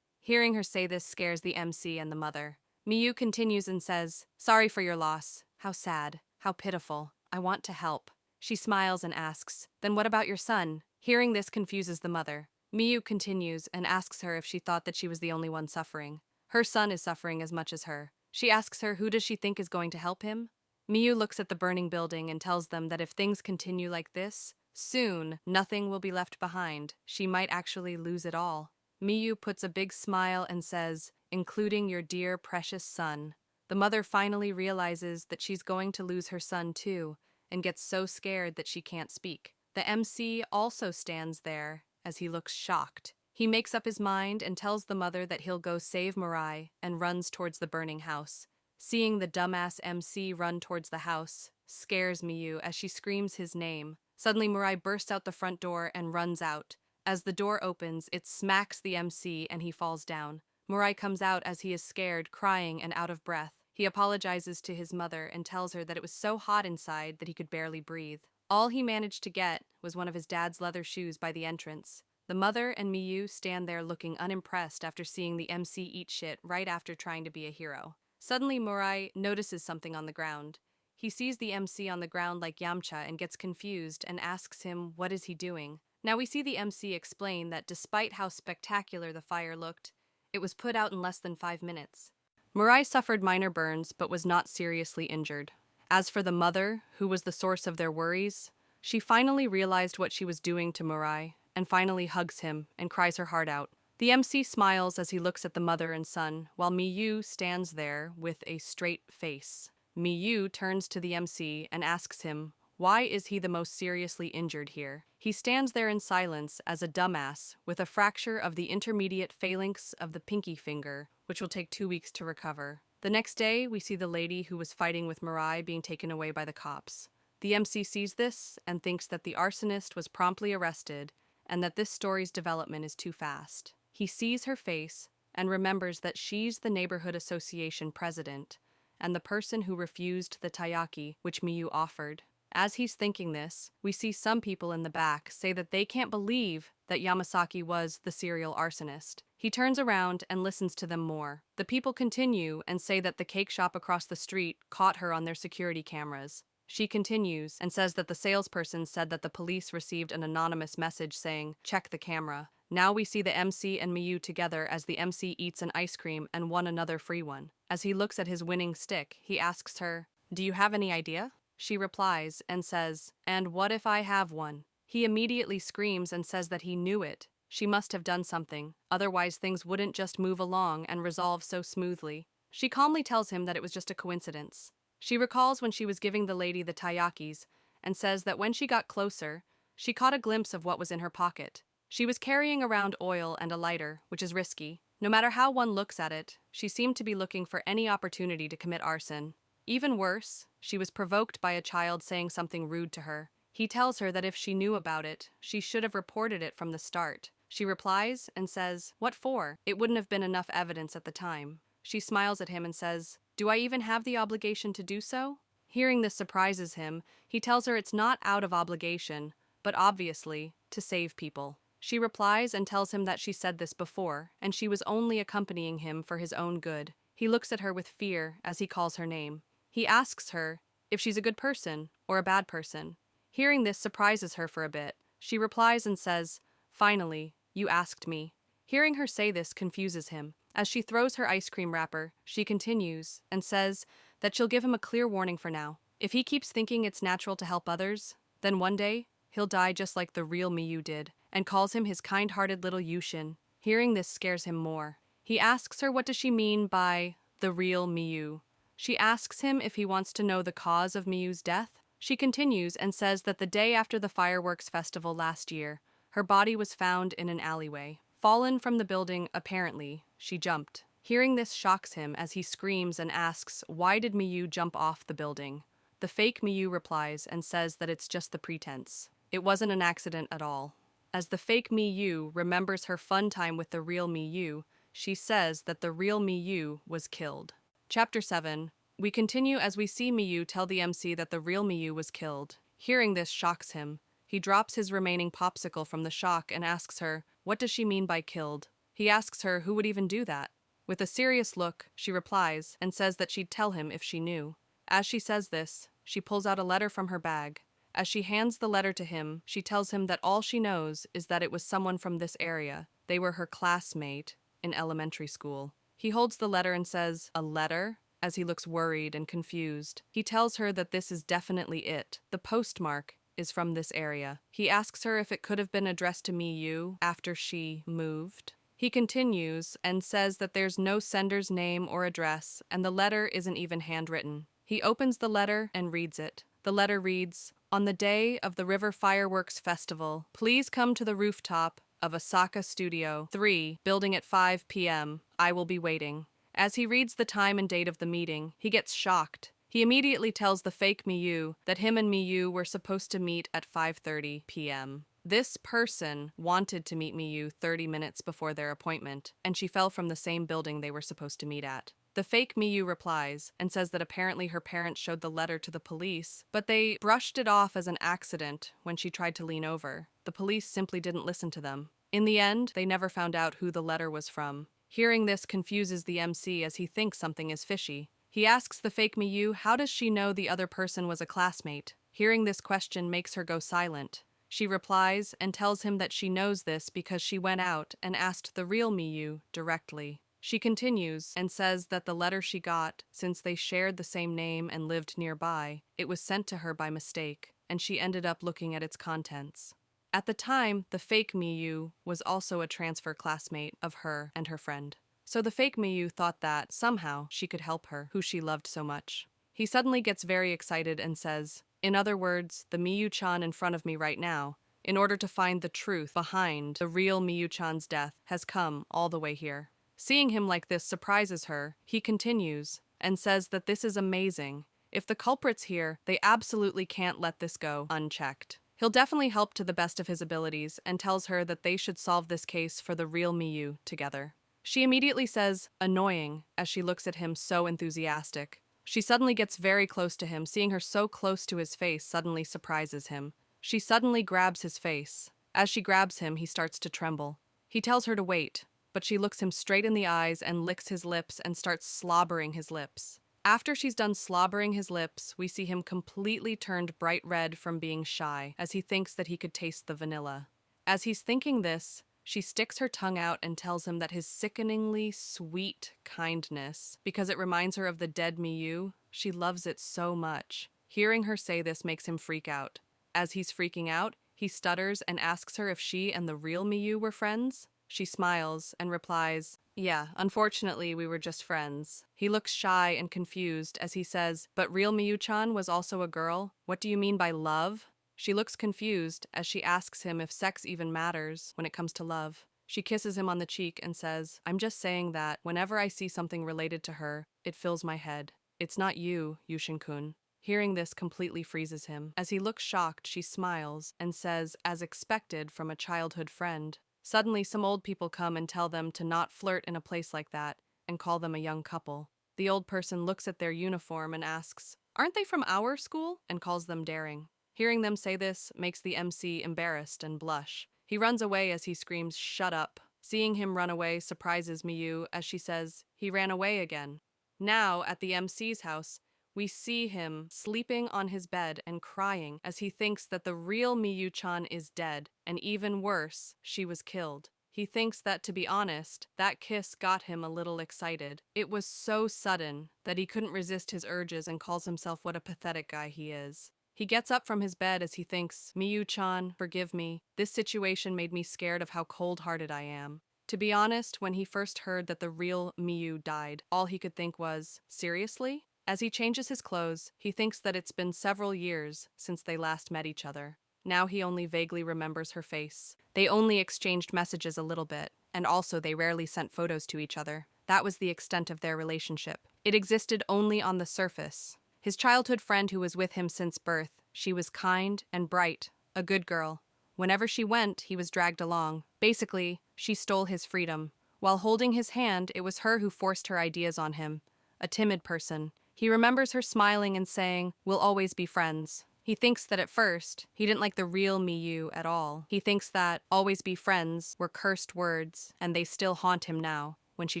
Hearing her say this scares the MC and the mother. Miyu continues and says, "Sorry for your loss. How sad. How pitiful. I want to help." She smiles and asks, "Then what about your son?" Hearing this confuses the mother. Miyu continues and asks her if she thought that she was the only one suffering. Her son is suffering as much as her. She asks her who does she think is going to help him? Miyu looks at the burning building and tells them that if things continue like this, soon nothing will be left behind. She might actually lose it all. Miyu puts a big smile and says, "Including your dear precious son." The mother finally realizes that she's going to lose her son too, and gets so scared that she can't speak. The MC also stands there as he looks shocked. He makes up his mind and tells the mother that he'll go save Murai and runs towards the burning house. Seeing the dumbass MC run towards the house scares Miyu as she screams his name. Suddenly Murai bursts out the front door and runs out. As the door opens, it smacks the MC and he falls down. Murai comes out as he is scared, crying and out of breath. He apologizes to his mother and tells her that it was so hot inside that he could barely breathe. All he managed to get was one of his dad's leather shoes by the entrance. The mother and Miyu stand there looking unimpressed after seeing the MC eat shit right after trying to be a hero. Suddenly Murai notices something on the ground. He sees the MC on the ground like Yamcha and gets confused and asks him what is he doing. Now we see the MC explain that despite how spectacular the fire looked, it was put out in less than 5 minutes. Murai suffered minor burns but was not seriously injured. As for the mother, who was the source of their worries, she finally realized what she was doing to Murai and finally hugs him and cries her heart out. The MC smiles as he looks at the mother and son, while Miyu stands there with a straight face. Miyu turns to the MC and asks him, why is he the most seriously injured here? He stands there in silence as a dumbass with a fracture of the intermediate phalanx of the pinky finger, which will take 2 weeks to recover. The next day, we see the lady who was fighting with Murai being taken away by the cops. The MC sees this and thinks that the arsonist was promptly arrested and that this story's development is too fast. He sees her face and remembers that she's the neighborhood association president and the person who refused the taiyaki which Miyu offered. As he's thinking this, we see some people in the back say that they can't believe that Yamasaki was the serial arsonist. He turns around and listens to them more. The people continue and say that the cake shop across the street caught her on their security cameras. She continues and says that the salesperson said that the police received an anonymous message saying, "Check the camera." Now we see the MC and Miyu together as the MC eats an ice cream and won another free one. As he looks at his winning stick, he asks her, "Do you have any idea?" She replies and says, "And what if I have one?" He immediately screams and says that he knew it. She must have done something, otherwise things wouldn't just move along and resolve so smoothly. She calmly tells him that it was just a coincidence. She recalls when she was giving the lady the taiyakis and says that when she got closer, she caught a glimpse of what was in her pocket. She was carrying around oil and a lighter, which is risky. No matter how one looks at it, she seemed to be looking for any opportunity to commit arson. Even worse, she was provoked by a child saying something rude to her. He tells her that if she knew about it, she should have reported it from the start. She replies and says, "What for? It wouldn't have been enough evidence at the time." She smiles at him and says, "Do I even have the obligation to do so?" Hearing this surprises him, he tells her it's not out of obligation, but obviously, to save people. She replies and tells him that she said this before, and she was only accompanying him for his own good. He looks at her with fear as he calls her name. He asks her if she's a good person or a bad person. Hearing this surprises her for a bit. She replies and says, "Finally, you asked me." Hearing her say this confuses him. As she throws her ice cream wrapper, she continues and says that she'll give him a clear warning for now. If he keeps thinking it's natural to help others, then one day, he'll die just like the real Miyu did, and calls him his kind-hearted little Yuushin. Hearing this scares him more. He asks her what does she mean by the real Miyu. She asks him if he wants to know the cause of Miyu's death. She continues and says that the day after the fireworks festival last year, her body was found in an alleyway. Fallen from the building, apparently, she jumped. Hearing this shocks him as he screams and asks, why did Miyu jump off the building? The fake Miyu replies and says that it's just the pretense. It wasn't an accident at all. As the fake Miyu remembers her fun time with the real Miyu, she says that the real Miyu was killed. Chapter 7. We continue as we see Miyu tell the MC that the real Miyu was killed. Hearing this shocks him. He drops his remaining popsicle from the shock and asks her, what does she mean by killed? He asks her who would even do that. With a serious look, she replies and says that she'd tell him if she knew. As she says this, she pulls out a letter from her bag. As she hands the letter to him, she tells him that all she knows is that it was someone from this area. They were her classmate in elementary school. He holds the letter and says, "A letter?" as he looks worried and confused. He tells her that this is definitely it. The postmark is from this area. He asks her if it could have been addressed to Miyu after she moved. He continues and says that there's no sender's name or address, and the letter isn't even handwritten. He opens the letter and reads it. The letter reads, "On the day of the River Fireworks Festival, please come to the rooftop of Osaka Studio 3, building at 5 p.m. I will be waiting." As he reads the time and date of the meeting, he gets shocked. He immediately tells the fake Miyu that him and Miyu were supposed to meet at 5:30 p.m. This person wanted to meet Miyu 30 minutes before their appointment, and she fell from the same building they were supposed to meet at. The fake Miyu replies and says that apparently her parents showed the letter to the police, but they brushed it off as an accident when she tried to lean over. The police simply didn't listen to them. In the end, they never found out who the letter was from. Hearing this confuses the MC as he thinks something is fishy. He asks the fake Miyu how does she know the other person was a classmate. Hearing this question makes her go silent. She replies and tells him that she knows this because she went out and asked the real Miyu directly. She continues and says that the letter she got, since they shared the same name and lived nearby, it was sent to her by mistake, and she ended up looking at its contents. At the time, the fake Miyu was also a transfer classmate of her and her friend. So the fake Miyu thought that, somehow, she could help her, who she loved so much. He suddenly gets very excited and says, in other words, the Miyu-chan in front of me right now, in order to find the truth behind the real Miyu-chan's death, has come all the way here. Seeing him like this surprises her. He continues and says that this is amazing. If the culprit's here, they absolutely can't let this go unchecked. He'll definitely help to the best of his abilities and tells her that they should solve this case for the real Miyu together. She immediately says, annoying, as she looks at him so enthusiastic. She suddenly gets very close to him. Seeing her so close to his face suddenly surprises him. She suddenly grabs his face. As she grabs him, he starts to tremble. He tells her to wait, but she looks him straight in the eyes and licks his lips and starts slobbering his lips. After she's done slobbering his lips, we see him completely turned bright red from being shy, as he thinks that he could taste the vanilla. As he's thinking this, she sticks her tongue out and tells him that his sickeningly sweet kindness, because it reminds her of the dead Miyu, she loves it so much. Hearing her say this makes him freak out. As he's freaking out, he stutters and asks her if she and the real Miyu were friends. She smiles and replies, "Yeah, unfortunately we were just friends." He looks shy and confused as he says, "But real Miyu-chan was also a girl? What do you mean by love?" She looks confused as she asks him if sex even matters when it comes to love. She kisses him on the cheek and says, "I'm just saying that whenever I see something related to her, it fills my head. It's not you, Yuushin-kun." Hearing this completely freezes him. As he looks shocked, she smiles and says, as expected from a childhood friend. Suddenly, some old people come and tell them to not flirt in a place like that and call them a young couple. The old person looks at their uniform and asks, "Aren't they from our school?" and calls them daring. Hearing them say this makes the MC embarrassed and blush. He runs away as he screams, "Shut up." Seeing him run away surprises Miyu as she says, "He ran away again." Now, at the MC's house, we see him sleeping on his bed and crying as he thinks that the real Miyu-chan is dead, and even worse, she was killed. He thinks that, to be honest, that kiss got him a little excited. It was so sudden that he couldn't resist his urges and calls himself what a pathetic guy he is. He gets up from his bed as he thinks, "Miyu-chan, forgive me. This situation made me scared of how cold-hearted I am." To be honest, when he first heard that the real Miyu died, all he could think was, seriously? As he changes his clothes, he thinks that it's been several years since they last met each other. Now he only vaguely remembers her face. They only exchanged messages a little bit, and also they rarely sent photos to each other. That was the extent of their relationship. It existed only on the surface. His childhood friend who was with him since birth, she was kind and bright, a good girl. Whenever she went, he was dragged along. Basically, she stole his freedom. While holding his hand, it was her who forced her ideas on him. A timid person. He remembers her smiling and saying, "We'll always be friends." He thinks that at first, he didn't like the real Miyu at all. He thinks that "always be friends" were cursed words, and they still haunt him now, when she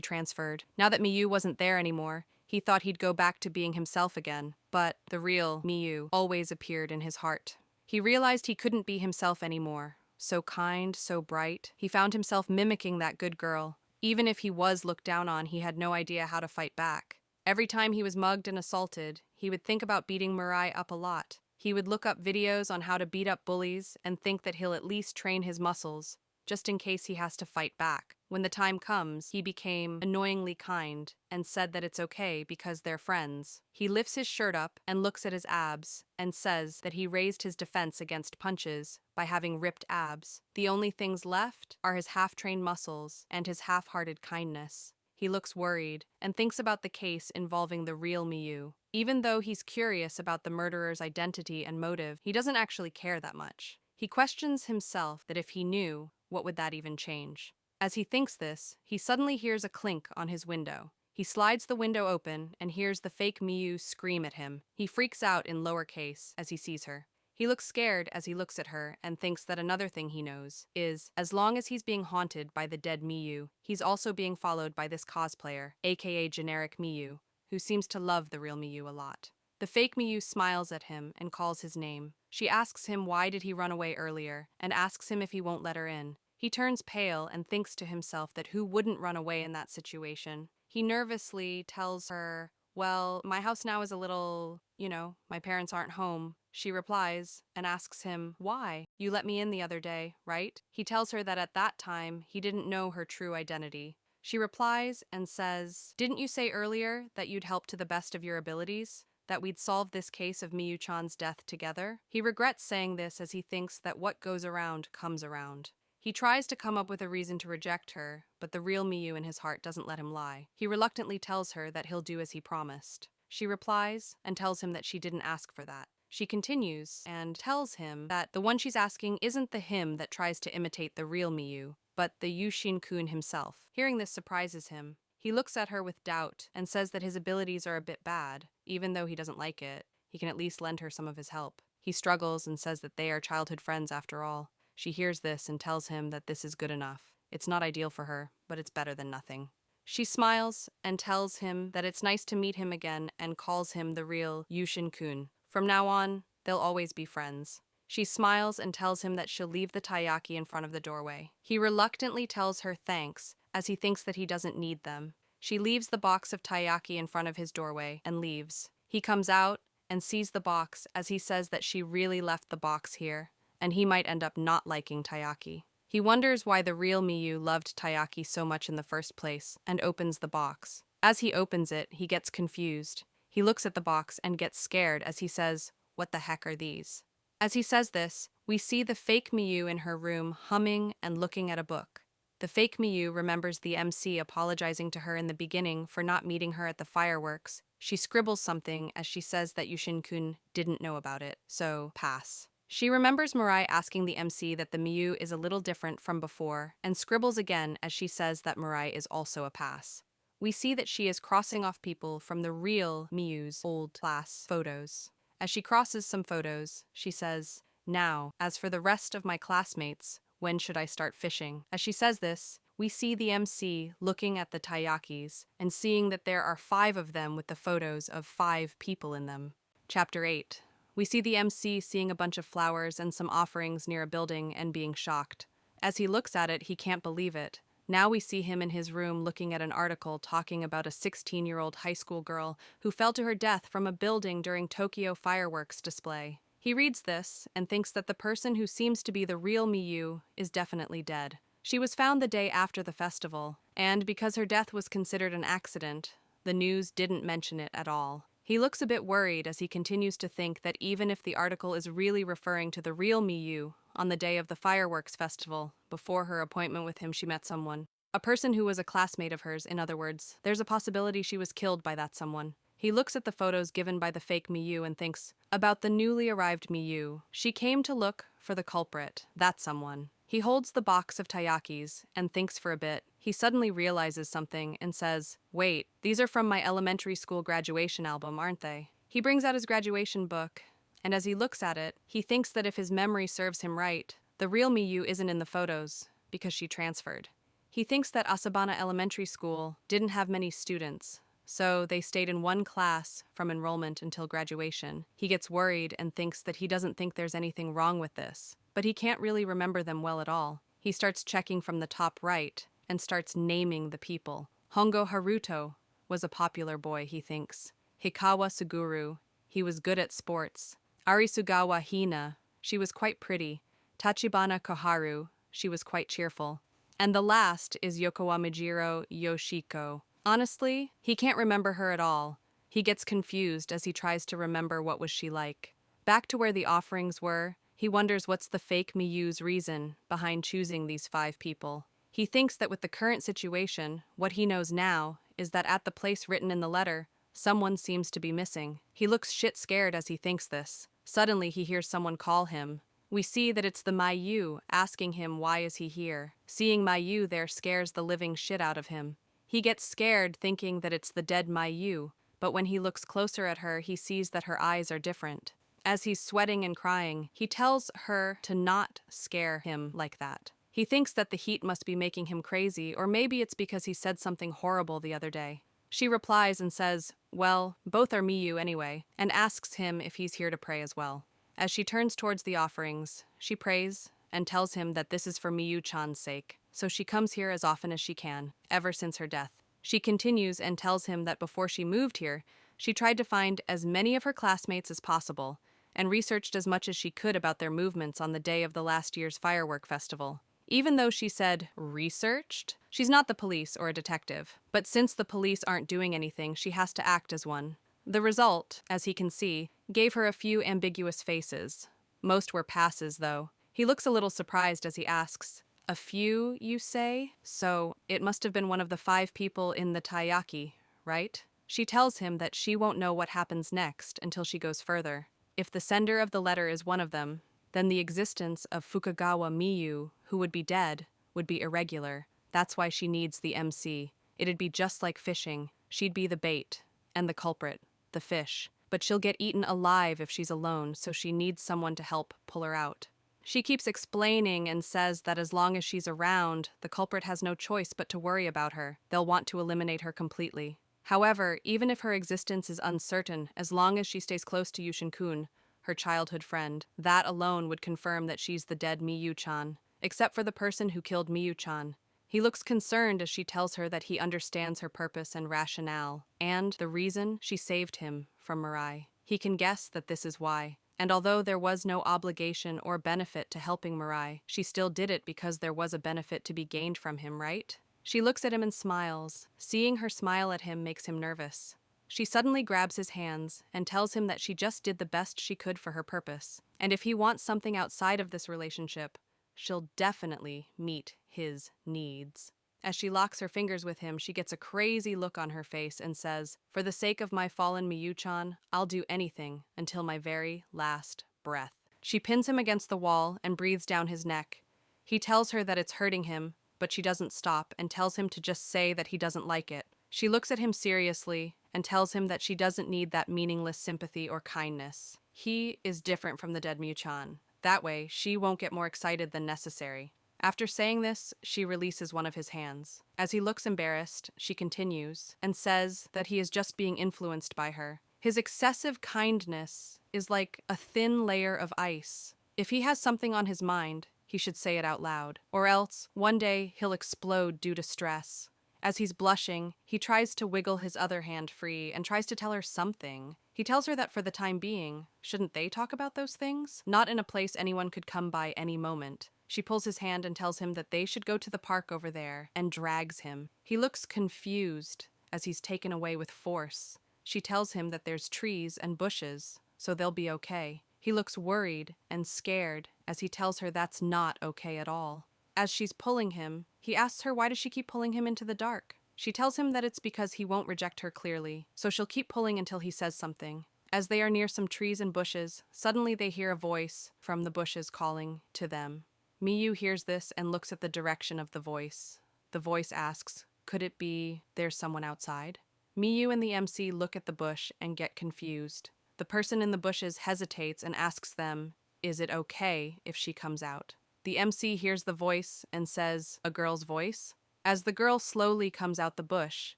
transferred. Now that Miyu wasn't there anymore, he thought he'd go back to being himself again. But the real Miyu always appeared in his heart. He realized he couldn't be himself anymore. So kind, so bright. He found himself mimicking that good girl. Even if he was looked down on, he had no idea how to fight back. Every time he was mugged and assaulted, he would think about beating Mirai up a lot. He would look up videos on how to beat up bullies and think that he'll at least train his muscles, just in case he has to fight back. When the time comes, he became annoyingly kind and said that it's okay because they're friends. He lifts his shirt up and looks at his abs and says that he raised his defense against punches by having ripped abs. The only things left are his half-trained muscles and his half-hearted kindness. He looks worried and thinks about the case involving the real Miyu. Even though he's curious about the murderer's identity and motive, he doesn't actually care that much. He questions himself that if he knew, what would that even change? As he thinks this, he suddenly hears a clink on his window. He slides the window open and hears the fake Miyu scream at him. He freaks out in lowercase as he sees her. He looks scared as he looks at her and thinks that another thing he knows is, as long as he's being haunted by the dead Miyu, he's also being followed by this cosplayer, aka generic Miyu, who seems to love the real Miyu a lot. The fake Miyu smiles at him and calls his name. She asks him why did he run away earlier, and asks him if he won't let her in. He turns pale and thinks to himself that who wouldn't run away in that situation. He nervously tells her, "Well, my house now is a little, my parents aren't home." She replies and asks him, "Why? You let me in the other day, right?" He tells her that at that time, he didn't know her true identity. She replies and says, "Didn't you say earlier that you'd help to the best of your abilities? That we'd solve this case of Miyu-chan's death together?" He regrets saying this as he thinks that what goes around comes around. He tries to come up with a reason to reject her, but the real Miyu in his heart doesn't let him lie. He reluctantly tells her that he'll do as he promised. She replies and tells him that she didn't ask for that. She continues and tells him that the one she's asking isn't the him that tries to imitate the real Miyu, but the Yuushin-kun himself. Hearing this surprises him. He looks at her with doubt and says that his abilities are a bit bad. Even though he doesn't like it, he can at least lend her some of his help. He struggles and says that they are childhood friends after all. She hears this and tells him that this is good enough. It's not ideal for her, but it's better than nothing. She smiles and tells him that it's nice to meet him again and calls him the real Yuushin-kun. From now on, they'll always be friends. She smiles and tells him that she'll leave the taiyaki in front of the doorway. He reluctantly tells her thanks, as he thinks that he doesn't need them. She leaves the box of taiyaki in front of his doorway and leaves. He comes out and sees the box as he says that she really left the box here, and he might end up not liking taiyaki. He wonders why the real Miyu loved taiyaki so much in the first place and opens the box. As he opens it, he gets confused. He looks at the box and gets scared as he says, "What the heck are these?" As he says this, we see the fake Miyu in her room humming and looking at a book. The fake Miyu remembers the MC apologizing to her in the beginning for not meeting her at the fireworks. She scribbles something as she says that Yuushin-kun didn't know about it, so pass. She remembers Mirai asking the MC that the Miyu is a little different from before, and scribbles again as she says that Mirai is also a pass. We see that she is crossing off people from the real Miyu's old class photos. As she crosses some photos, she says, "Now, as for the rest of my classmates, when should I start fishing?" As she says this, we see the MC looking at the taiyakis and seeing that there are 5 of them with the photos of 5 people in them. Chapter 8. We see the MC seeing a bunch of flowers and some offerings near a building and being shocked. As he looks at it, he can't believe it. Now we see him in his room looking at an article talking about a 16-year-old high school girl who fell to her death from a building during Tokyo fireworks display. He reads this and thinks that the person who seems to be the real Miyu is definitely dead. She was found the day after the festival, and because her death was considered an accident, the news didn't mention it at all. He looks a bit worried as he continues to think that even if the article is really referring to the real Miyu, on the day of the fireworks festival, before her appointment with him, she met someone. A person who was a classmate of hers, in other words. There's a possibility she was killed by that someone. He looks at the photos given by the fake Miyu and thinks about the newly arrived Miyu. She came to look for the culprit, that someone. He holds the box of taiyakis and thinks for a bit. He suddenly realizes something and says, "Wait, these are from my elementary school graduation album, aren't they?" He brings out his graduation book, and as he looks at it, he thinks that if his memory serves him right, the real Miyu isn't in the photos because she transferred. He thinks that Asabana Elementary School didn't have many students, so they stayed in one class from enrollment until graduation. He gets worried and thinks that he doesn't think there's anything wrong with this, but he can't really remember them well at all. He starts checking from the top right and starts naming the people. Hongo Haruto was a popular boy, he thinks. Hikawa Suguru, he was good at sports. Arisugawa Hina, she was quite pretty. Tachibana Koharu, she was quite cheerful. And the last is Yokowamijiro Yoshiko. Honestly, he can't remember her at all. He gets confused as he tries to remember what was she like. Back to where the offerings were, he wonders what's the fake Miyu's reason behind choosing these 5 people. He thinks that with the current situation, what he knows now is that at the place written in the letter, someone seems to be missing. He looks shit scared as he thinks this. Suddenly he hears someone call him. We see that it's the Miyu asking him why is he here. Seeing Miyu there scares the living shit out of him. He gets scared thinking that it's the dead Miyu, but when he looks closer at her, he sees that her eyes are different. As he's sweating and crying, he tells her to not scare him like that. He thinks that the heat must be making him crazy, or maybe it's because he said something horrible the other day. She replies and says, well, both are Miyu anyway, and asks him if he's here to pray as well. As she turns towards the offerings, she prays and tells him that this is for Miyu-chan's sake, so she comes here as often as she can, ever since her death. She continues and tells him that before she moved here, she tried to find as many of her classmates as possible and researched as much as she could about their movements on the day of the last year's firework festival. Even though she said researched, she's not the police or a detective, but since the police aren't doing anything, she has to act as one. The result, as he can see, gave her a few ambiguous faces. Most were passes, though. He looks a little surprised as he asks, "A few, you say? So, it must have been one of the 5 people in the taiyaki, right?" She tells him that she won't know what happens next until she goes further. If the sender of the letter is one of them, then the existence of Fukagawa Miyu, who would be dead, would be irregular. That's why she needs the MC. It'd be just like fishing. She'd be the bait, and the culprit, the fish. But she'll get eaten alive if she's alone, so she needs someone to help pull her out. She keeps explaining and says that as long as she's around, the culprit has no choice but to worry about her. They'll want to eliminate her completely. However, even if her existence is uncertain, as long as she stays close to Yuushin-kun, her childhood friend, that alone would confirm that she's the dead Miyu-chan, except for the person who killed Miyu-chan. He looks concerned as she tells her that he understands her purpose and rationale, and the reason she saved him from Mirai. He can guess that this is why. And although there was no obligation or benefit to helping Mirai, she still did it because there was a benefit to be gained from him, right? She looks at him and smiles. Seeing her smile at him makes him nervous. She suddenly grabs his hands and tells him that she just did the best she could for her purpose, and if he wants something outside of this relationship, she'll definitely meet his needs. As she locks her fingers with him, she gets a crazy look on her face and says, "For the sake of my fallen Miyu-chan, I'll do anything until my very last breath." She pins him against the wall and breathes down his neck. He tells her that it's hurting him, but she doesn't stop and tells him to just say that he doesn't like it. She looks at him seriously and tells him that she doesn't need that meaningless sympathy or kindness. he is different from the dead Miyu-chan. That way, she won't get more excited than necessary. After saying this, she releases one of his hands. As he looks embarrassed, she continues and says that he is just being influenced by her. His excessive kindness is like a thin layer of ice. If he has something on his mind, he should say it out loud, or else one day he'll explode due to stress. As he's blushing, he tries to wiggle his other hand free and tries to tell her something. He tells her that for the time being, shouldn't they talk about those things? Not in a place anyone could come by any moment. She pulls his hand and tells him that they should go to the park over there and drags him. He looks confused as he's taken away with force. She tells him that there's trees and bushes, so they'll be okay. He looks worried and scared as he tells her that's not okay at all. As she's pulling him, he asks her why does she keep pulling him into the dark. She tells him that it's because he won't reject her clearly, so she'll keep pulling until he says something. As they are near some trees and bushes, suddenly they hear a voice from the bushes calling to them. Miyu hears this and looks at the direction of the voice. The voice asks, could it be there's someone outside? Miyu and the MC look at the bush and get confused. The person in the bushes hesitates and asks them, is it okay if she comes out? The MC hears the voice and says, a girl's voice? As the girl slowly comes out the bush,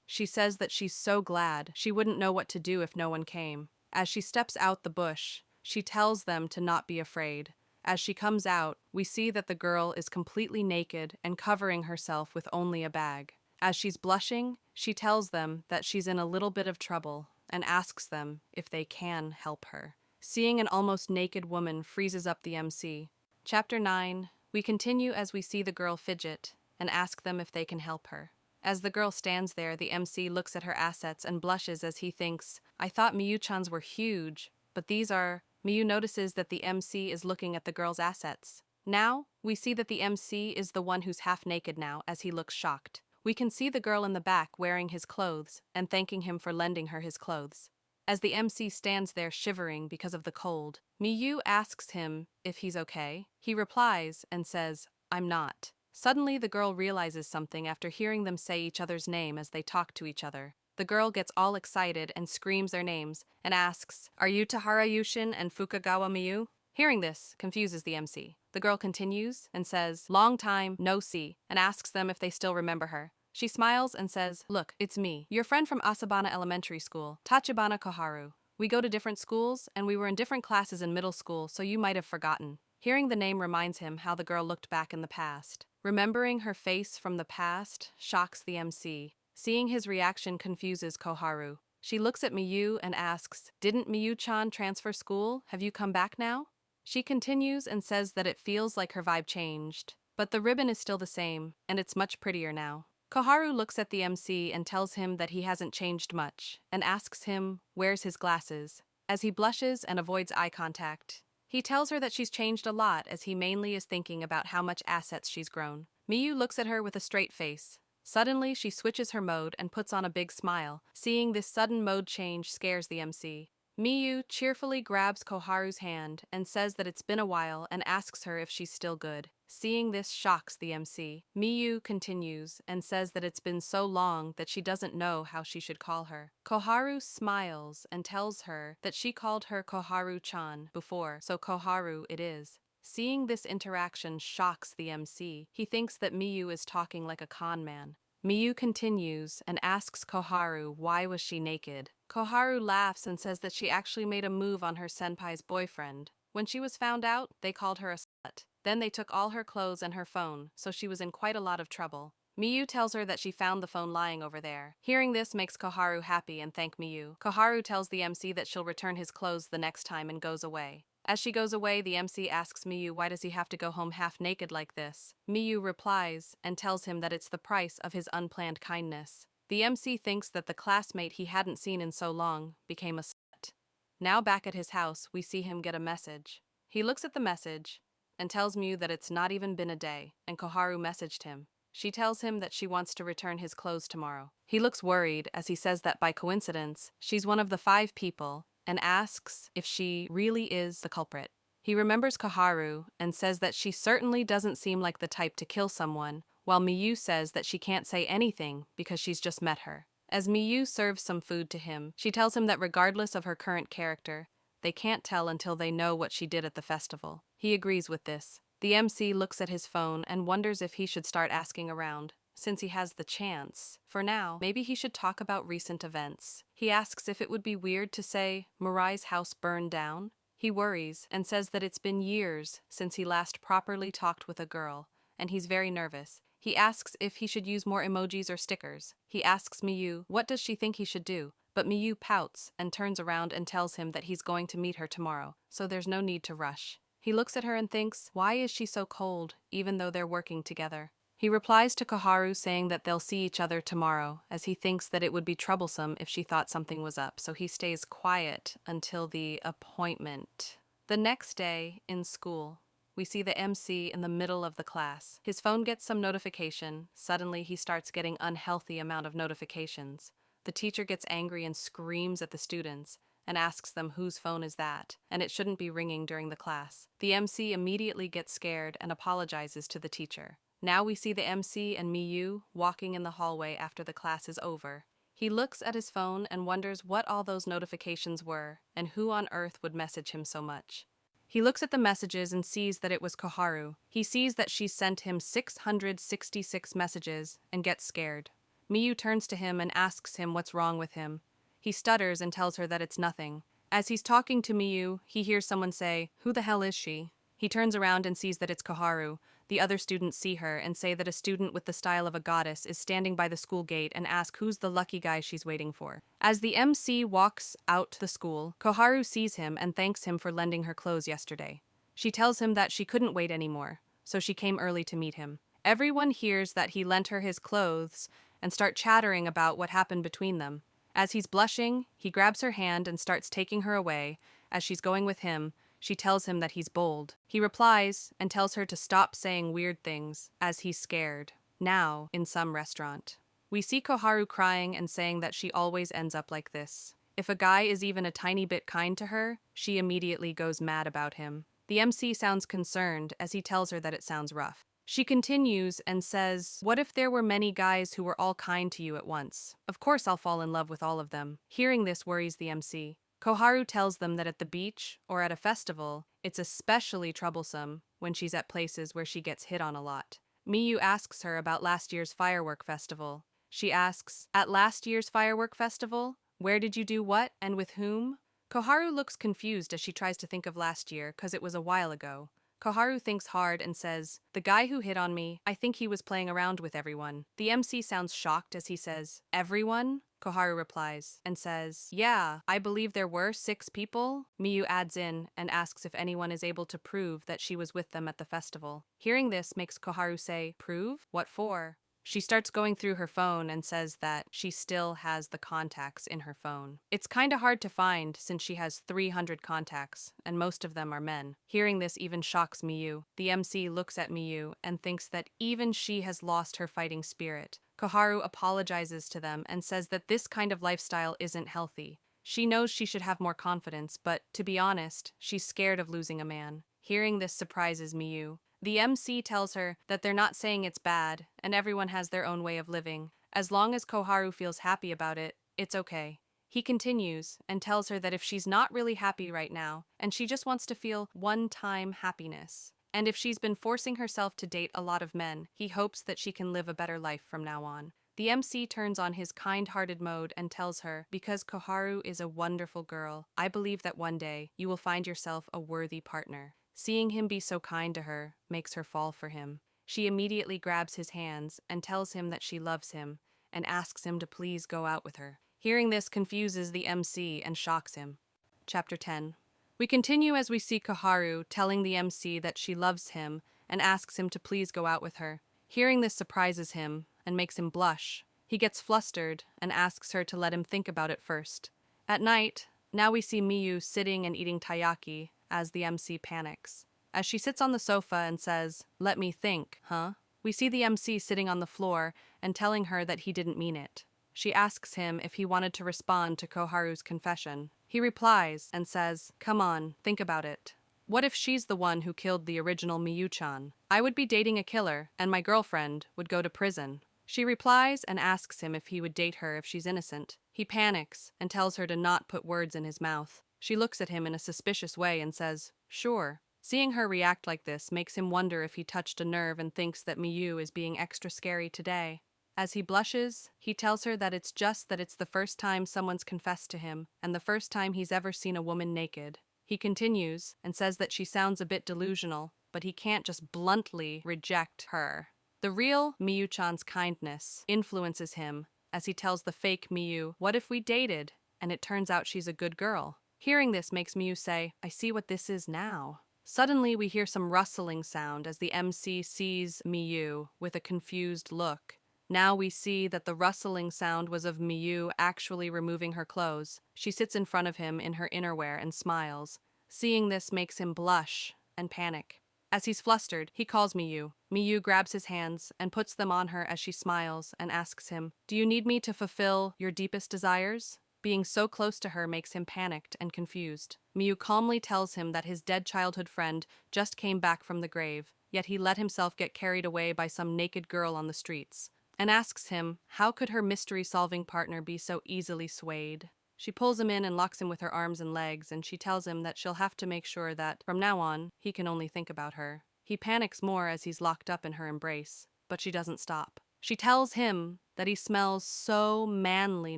she says that she's so glad she wouldn't know what to do if no one came. As she steps out the bush, she tells them to not be afraid. As she comes out, we see that the girl is completely naked and covering herself with only a bag. As she's blushing, she tells them that she's in a little bit of trouble and asks them if they can help her. Seeing an almost naked woman freezes up the MC. Chapter 9, we continue as we see the girl fidget and ask them if they can help her. As the girl stands there, the MC looks at her assets and blushes as he thinks, I thought Miyu-chan's were huge, but these are... Miyu notices that the MC is looking at the girl's assets. Now, we see that the MC is the one who's half naked now as he looks shocked. We can see the girl in the back wearing his clothes and thanking him for lending her his clothes. As the MC stands there shivering because of the cold, Miyu asks him if he's okay. He replies and says, I'm not. Suddenly, the girl realizes something after hearing them say each other's name as they talk to each other. The girl gets all excited and screams their names and asks, are you Tahara Yuushin and Fukagawa Miyu? Hearing this confuses the MC. The girl continues and says, long time, no see, and asks them if they still remember her. She smiles and says, look, it's me, your friend from Asabana Elementary School, Tachibana Koharu. We go to different schools and we were in different classes in middle school, so you might have forgotten. Hearing the name reminds him how the girl looked back in the past. Remembering her face from the past shocks the MC. Seeing his reaction confuses Koharu. She looks at Miyu and asks, didn't Miyu-chan transfer school? Have you come back now? She continues and says that it feels like her vibe changed, but the ribbon is still the same, and it's much prettier now. Koharu looks at the MC and tells him that he hasn't changed much, and asks him where's his glasses. As he blushes and avoids eye contact, he tells her that she's changed a lot as he mainly is thinking about how much assets she's grown. Miyu looks at her with a straight face. Suddenly, she switches her mode and puts on a big smile. Seeing this sudden mode change scares the MC. Miyu cheerfully grabs Koharu's hand and says that it's been a while and asks her if she's still good. Seeing this shocks the MC. Miyu continues and says that it's been so long that she doesn't know how she should call her. Koharu smiles and tells her that she called her Koharu-chan before, so Koharu it is. Seeing this interaction shocks the MC. He thinks that Miyu is talking like a con man. Miyu continues and asks Koharu why was she naked. Koharu laughs and says that she actually made a move on her senpai's boyfriend. When she was found out, they called her a slut. Then they took all her clothes and her phone, so she was in quite a lot of trouble. Miyu tells her that she found the phone lying over there. Hearing this makes Koharu happy and thank Miyu. Koharu tells the MC that she'll return his clothes the next time and goes away. As she goes away, the MC asks Miyu why does he have to go home half naked like this. Miyu replies and tells him that it's the price of his unplanned kindness. The MC thinks that the classmate he hadn't seen in so long became a slut. Now back at his house, we see him get a message. He looks at the message and tells Miyu that it's not even been a day, and Koharu messaged him. She tells him that she wants to return his clothes tomorrow. He looks worried as he says that by coincidence, she's one of the 5 people and asks if she really is the culprit. He remembers Koharu and says that she certainly doesn't seem like the type to kill someone, while Miyu says that she can't say anything because she's just met her. As Miyu serves some food to him, she tells him that regardless of her current character, They can't tell until they know what she did at the festival. He agrees with this. The MC looks at his phone and wonders if he should start asking around. Since he has the chance. For now, maybe he should talk about recent events. He asks if it would be weird to say Mirai's house burned down. He worries and says that it's been years since he last properly talked with a girl, and he's very nervous. He asks if he should use more emojis or stickers. He asks Miyu what does she think he should do, but Miyu pouts and turns around and tells him that he's going to meet her tomorrow, so there's no need to rush. He looks at her and thinks, why is she so cold, even though they're working together? He replies to Koharu saying that they'll see each other tomorrow, as he thinks that it would be troublesome if she thought something was up, so he stays quiet until the appointment. The next day, in school, we see the MC in the middle of the class. His phone gets some notification. Suddenly, he starts getting unhealthy amount of notifications. The teacher gets angry and screams at the students and asks them whose phone is that, and it shouldn't be ringing during the class. The MC immediately gets scared and apologizes to the teacher. Now we see the MC and Miyu walking in the hallway after the class is over. He looks at his phone and wonders what all those notifications were and who on earth would message him so much. He looks at the messages and sees that it was Koharu. He sees that she sent him 666 messages and gets scared. Miyu turns to him and asks him what's wrong with him. He stutters and tells her that it's nothing. As he's talking to Miyu, he hears someone say, "Who the hell is she?" He turns around and sees that it's Koharu. The other students see her and say that a student with the style of a goddess is standing by the school gate and ask who's the lucky guy she's waiting for. As the MC walks out the school, Koharu sees him and thanks him for lending her clothes yesterday. She tells him that she couldn't wait anymore, so she came early to meet him. Everyone hears that he lent her his clothes and start chattering about what happened between them. As he's blushing, he grabs her hand and starts taking her away. As she's going with him, she tells him that he's bold. He replies and tells her to stop saying weird things, as he's scared. Now, in some restaurant, we see Koharu crying and saying that she always ends up like this. If a guy is even a tiny bit kind to her, she immediately goes mad about him. The MC sounds concerned as he tells her that it sounds rough. She continues and says, "What if there were many guys who were all kind to you at once? Of course I'll fall in love with all of them." Hearing this worries the MC. Koharu tells them that at the beach or at a festival, it's especially troublesome when she's at places where she gets hit on a lot. Miyu asks her about last year's firework festival. She asks, "At last year's firework festival? Where did you do what and with whom?" Koharu looks confused as she tries to think of last year, 'cause it was a while ago. Koharu thinks hard and says, "The guy who hit on me, I think he was playing around with everyone." The MC sounds shocked as he says, "Everyone?" Koharu replies and says, "Yeah, I believe there were 6 people." Miyu adds in and asks if anyone is able to prove that she was with them at the festival. Hearing this makes Koharu say, "Prove? What for?" She starts going through her phone and says that she still has the contacts in her phone. It's kinda hard to find since she has 300 contacts, and most of them are men. Hearing this even shocks Miyu. The MC looks at Miyu and thinks that even she has lost her fighting spirit. Koharu apologizes to them and says that this kind of lifestyle isn't healthy. She knows she should have more confidence, but to be honest, she's scared of losing a man. Hearing this surprises Miyu. The MC tells her that they're not saying it's bad, and everyone has their own way of living. As long as Koharu feels happy about it, it's okay. He continues and tells her that if she's not really happy right now, and she just wants to feel one-time happiness, and if she's been forcing herself to date a lot of men, he hopes that she can live a better life from now on. The MC turns on his kind-hearted mode and tells her, "Because Koharu is a wonderful girl, I believe that one day you will find yourself a worthy partner." Seeing him be so kind to her makes her fall for him. She immediately grabs his hands and tells him that she loves him and asks him to please go out with her. Hearing this confuses the MC and shocks him. Chapter 10. We continue as we see Koharu telling the MC that she loves him and asks him to please go out with her. Hearing this surprises him and makes him blush. He gets flustered and asks her to let him think about it first. At night, now we see Miyu sitting and eating taiyaki as the MC panics. As she sits on the sofa and says, "Let me think, huh?" we see the MC sitting on the floor and telling her that he didn't mean it. She asks him if he wanted to respond to Koharu's confession. He replies and says, "Come on, think about it. What if she's the one who killed the original Miyu-chan? I would be dating a killer, and my girlfriend would go to prison." She replies and asks him if he would date her if she's innocent. He panics and tells her to not put words in his mouth. She looks at him in a suspicious way and says, "Sure." Seeing her react like this makes him wonder if he touched a nerve and thinks that Miyu is being extra scary today. As he blushes, he tells her that it's the first time someone's confessed to him, and the first time he's ever seen a woman naked. He continues and says that she sounds a bit delusional, but he can't just bluntly reject her. The real Miyu-chan's kindness influences him as he tells the fake Miyu, "What if we dated?" And it turns out she's a good girl. Hearing this makes Miyu say, "I see what this is now." Suddenly we hear some rustling sound as the MC sees Miyu with a confused look. Now we see that the rustling sound was of Miyu actually removing her clothes. She sits in front of him in her innerwear and smiles. Seeing this makes him blush and panic. As he's flustered, he calls Miyu. Miyu grabs his hands and puts them on her as she smiles and asks him, "Do you need me to fulfill your deepest desires?" Being so close to her makes him panicked and confused. Miyu calmly tells him that his dead childhood friend just came back from the grave, yet he let himself get carried away by some naked girl on the streets, and asks him how could her mystery-solving partner be so easily swayed. She pulls him in and locks him with her arms and legs, and she tells him that she'll have to make sure that, from now on, he can only think about her. He panics more as he's locked up in her embrace, but she doesn't stop. She tells him that he smells so manly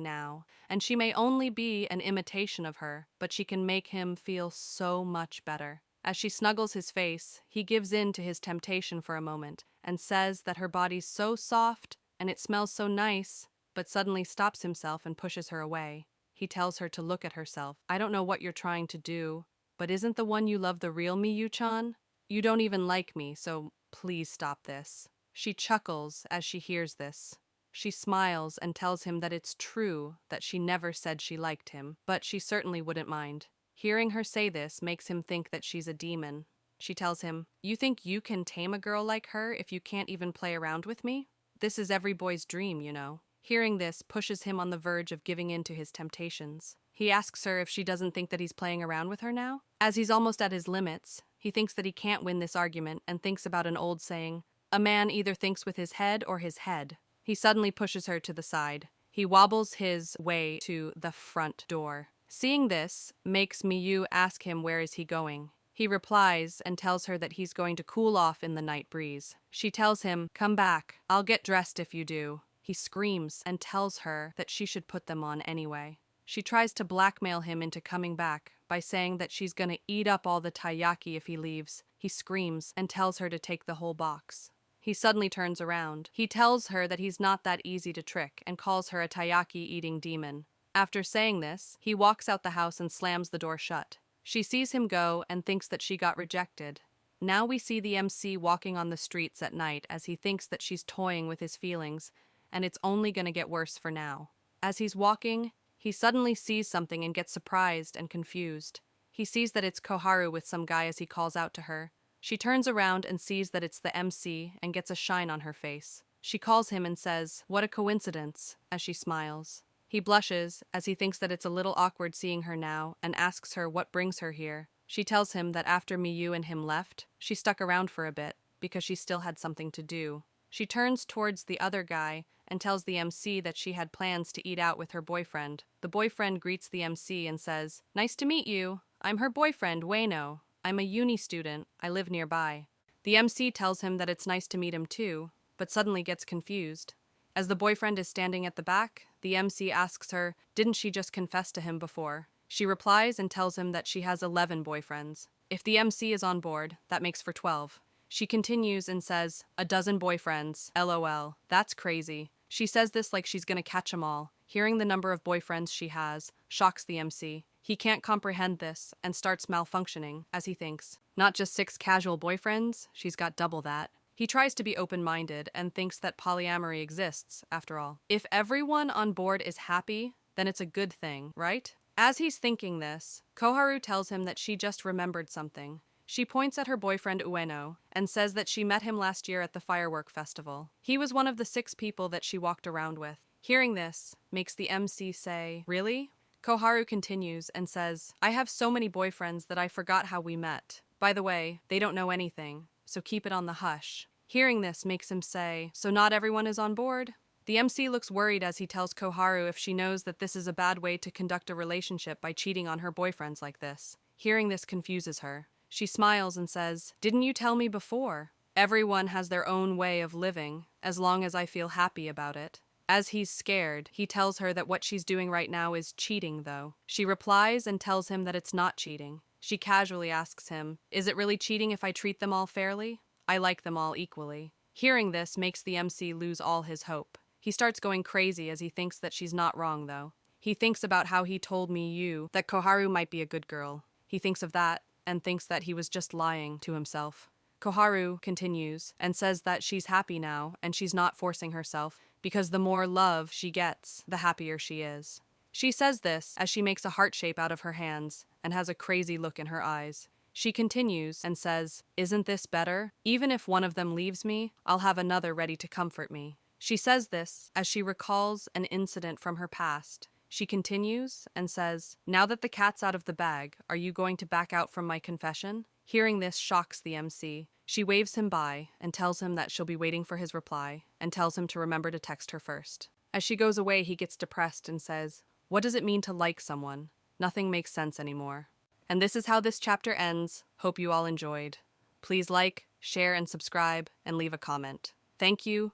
now, and she may only be an imitation of her, but she can make him feel so much better. As she snuggles his face, he gives in to his temptation for a moment and says that her body's so soft and it smells so nice, but suddenly stops himself and pushes her away. He tells her to look at herself. "I don't know what you're trying to do, but isn't the one you love the real Miyu-chan? You don't even like me, so please stop this." She chuckles as she hears this. She smiles and tells him that it's true that she never said she liked him, but she certainly wouldn't mind. Hearing her say this makes him think that she's a demon. She tells him, "You think you can tame a girl like her if you can't even play around with me? This is every boy's dream, you know." Hearing this pushes him on the verge of giving in to his temptations. He asks her if she doesn't think that he's playing around with her now. As he's almost at his limits, he thinks that he can't win this argument and thinks about an old saying, "A man either thinks with his head or his head." He suddenly pushes her to the side. He wobbles his way to the front door. Seeing this makes Miyu ask him where is he going. He replies and tells her that he's going to cool off in the night breeze. She tells him, "Come back. I'll get dressed if you do." He screams and tells her that she should put them on anyway. She tries to blackmail him into coming back by saying that she's gonna eat up all the taiyaki if he leaves. He screams and tells her to take the whole box. He suddenly turns around. He tells her that he's not that easy to trick and calls her a taiyaki-eating demon. After saying this, he walks out the house and slams the door shut. She sees him go and thinks that she got rejected. Now we see the MC walking on the streets at night as he thinks that she's toying with his feelings, and it's only going to get worse for now. As he's walking, he suddenly sees something and gets surprised and confused. He sees that it's Koharu with some guy as he calls out to her. She turns around and sees that it's the MC and gets a shine on her face. She calls him and says, "What a coincidence," as she smiles. He blushes as he thinks that it's a little awkward seeing her now and asks her what brings her here. She tells him that after Miyu and him left, she stuck around for a bit because she still had something to do. She turns towards the other guy and tells the MC that she had plans to eat out with her boyfriend. The boyfriend greets the MC and says, "Nice to meet you. I'm her boyfriend, Ueno. I'm a uni student. I live nearby." The MC tells him that it's nice to meet him too, but suddenly gets confused. As the boyfriend is standing at the back, the MC asks her, didn't she just confess to him before? She replies and tells him that she has 11 boyfriends. If the MC is on board, that makes for 12. She continues and says, "A dozen boyfriends, LOL. That's crazy." She says this like she's gonna catch 'em all. Hearing the number of boyfriends she has shocks the MC. He can't comprehend this and starts malfunctioning, as he thinks. Not just 6 casual boyfriends, she's got double that. He tries to be open-minded and thinks that polyamory exists, after all. If everyone on board is happy, then it's a good thing, right? As he's thinking this, Koharu tells him that she just remembered something. She points at her boyfriend Ueno and says that she met him last year at the firework festival. He was one of the 6 people that she walked around with. Hearing this makes the MC say, "Really?" Koharu continues and says, "I have so many boyfriends that I forgot how we met. By the way, they don't know anything, so keep it on the hush." Hearing this makes him say, "So not everyone is on board?" The MC looks worried as he tells Koharu if she knows that this is a bad way to conduct a relationship by cheating on her boyfriends like this. Hearing this confuses her. She smiles and says, "Didn't you tell me before? Everyone has their own way of living, as long as I feel happy about it." As he's scared, he tells her that what she's doing right now is cheating, though. She replies and tells him that it's not cheating. She casually asks him, "Is it really cheating if I treat them all fairly? I like them all equally." Hearing this makes the MC lose all his hope. He starts going crazy as he thinks that she's not wrong, though. He thinks about how he told Miyu that Koharu might be a good girl. He thinks of that and thinks that he was just lying to himself. Koharu continues and says that she's happy now and she's not forcing herself because the more love she gets, the happier she is. She says this as she makes a heart shape out of her hands and has a crazy look in her eyes. She continues and says, "Isn't this better? Even if one of them leaves me, I'll have another ready to comfort me." She says this as she recalls an incident from her past. She continues and says, "Now that the cat's out of the bag, are you going to back out from my confession?" Hearing this shocks the MC. She waves him by and tells him that she'll be waiting for his reply and tells him to remember to text her first. As she goes away, he gets depressed and says, "What does it mean to like someone? Nothing makes sense anymore." And this is how this chapter ends. Hope you all enjoyed. Please like, share, and subscribe, and leave a comment. Thank you,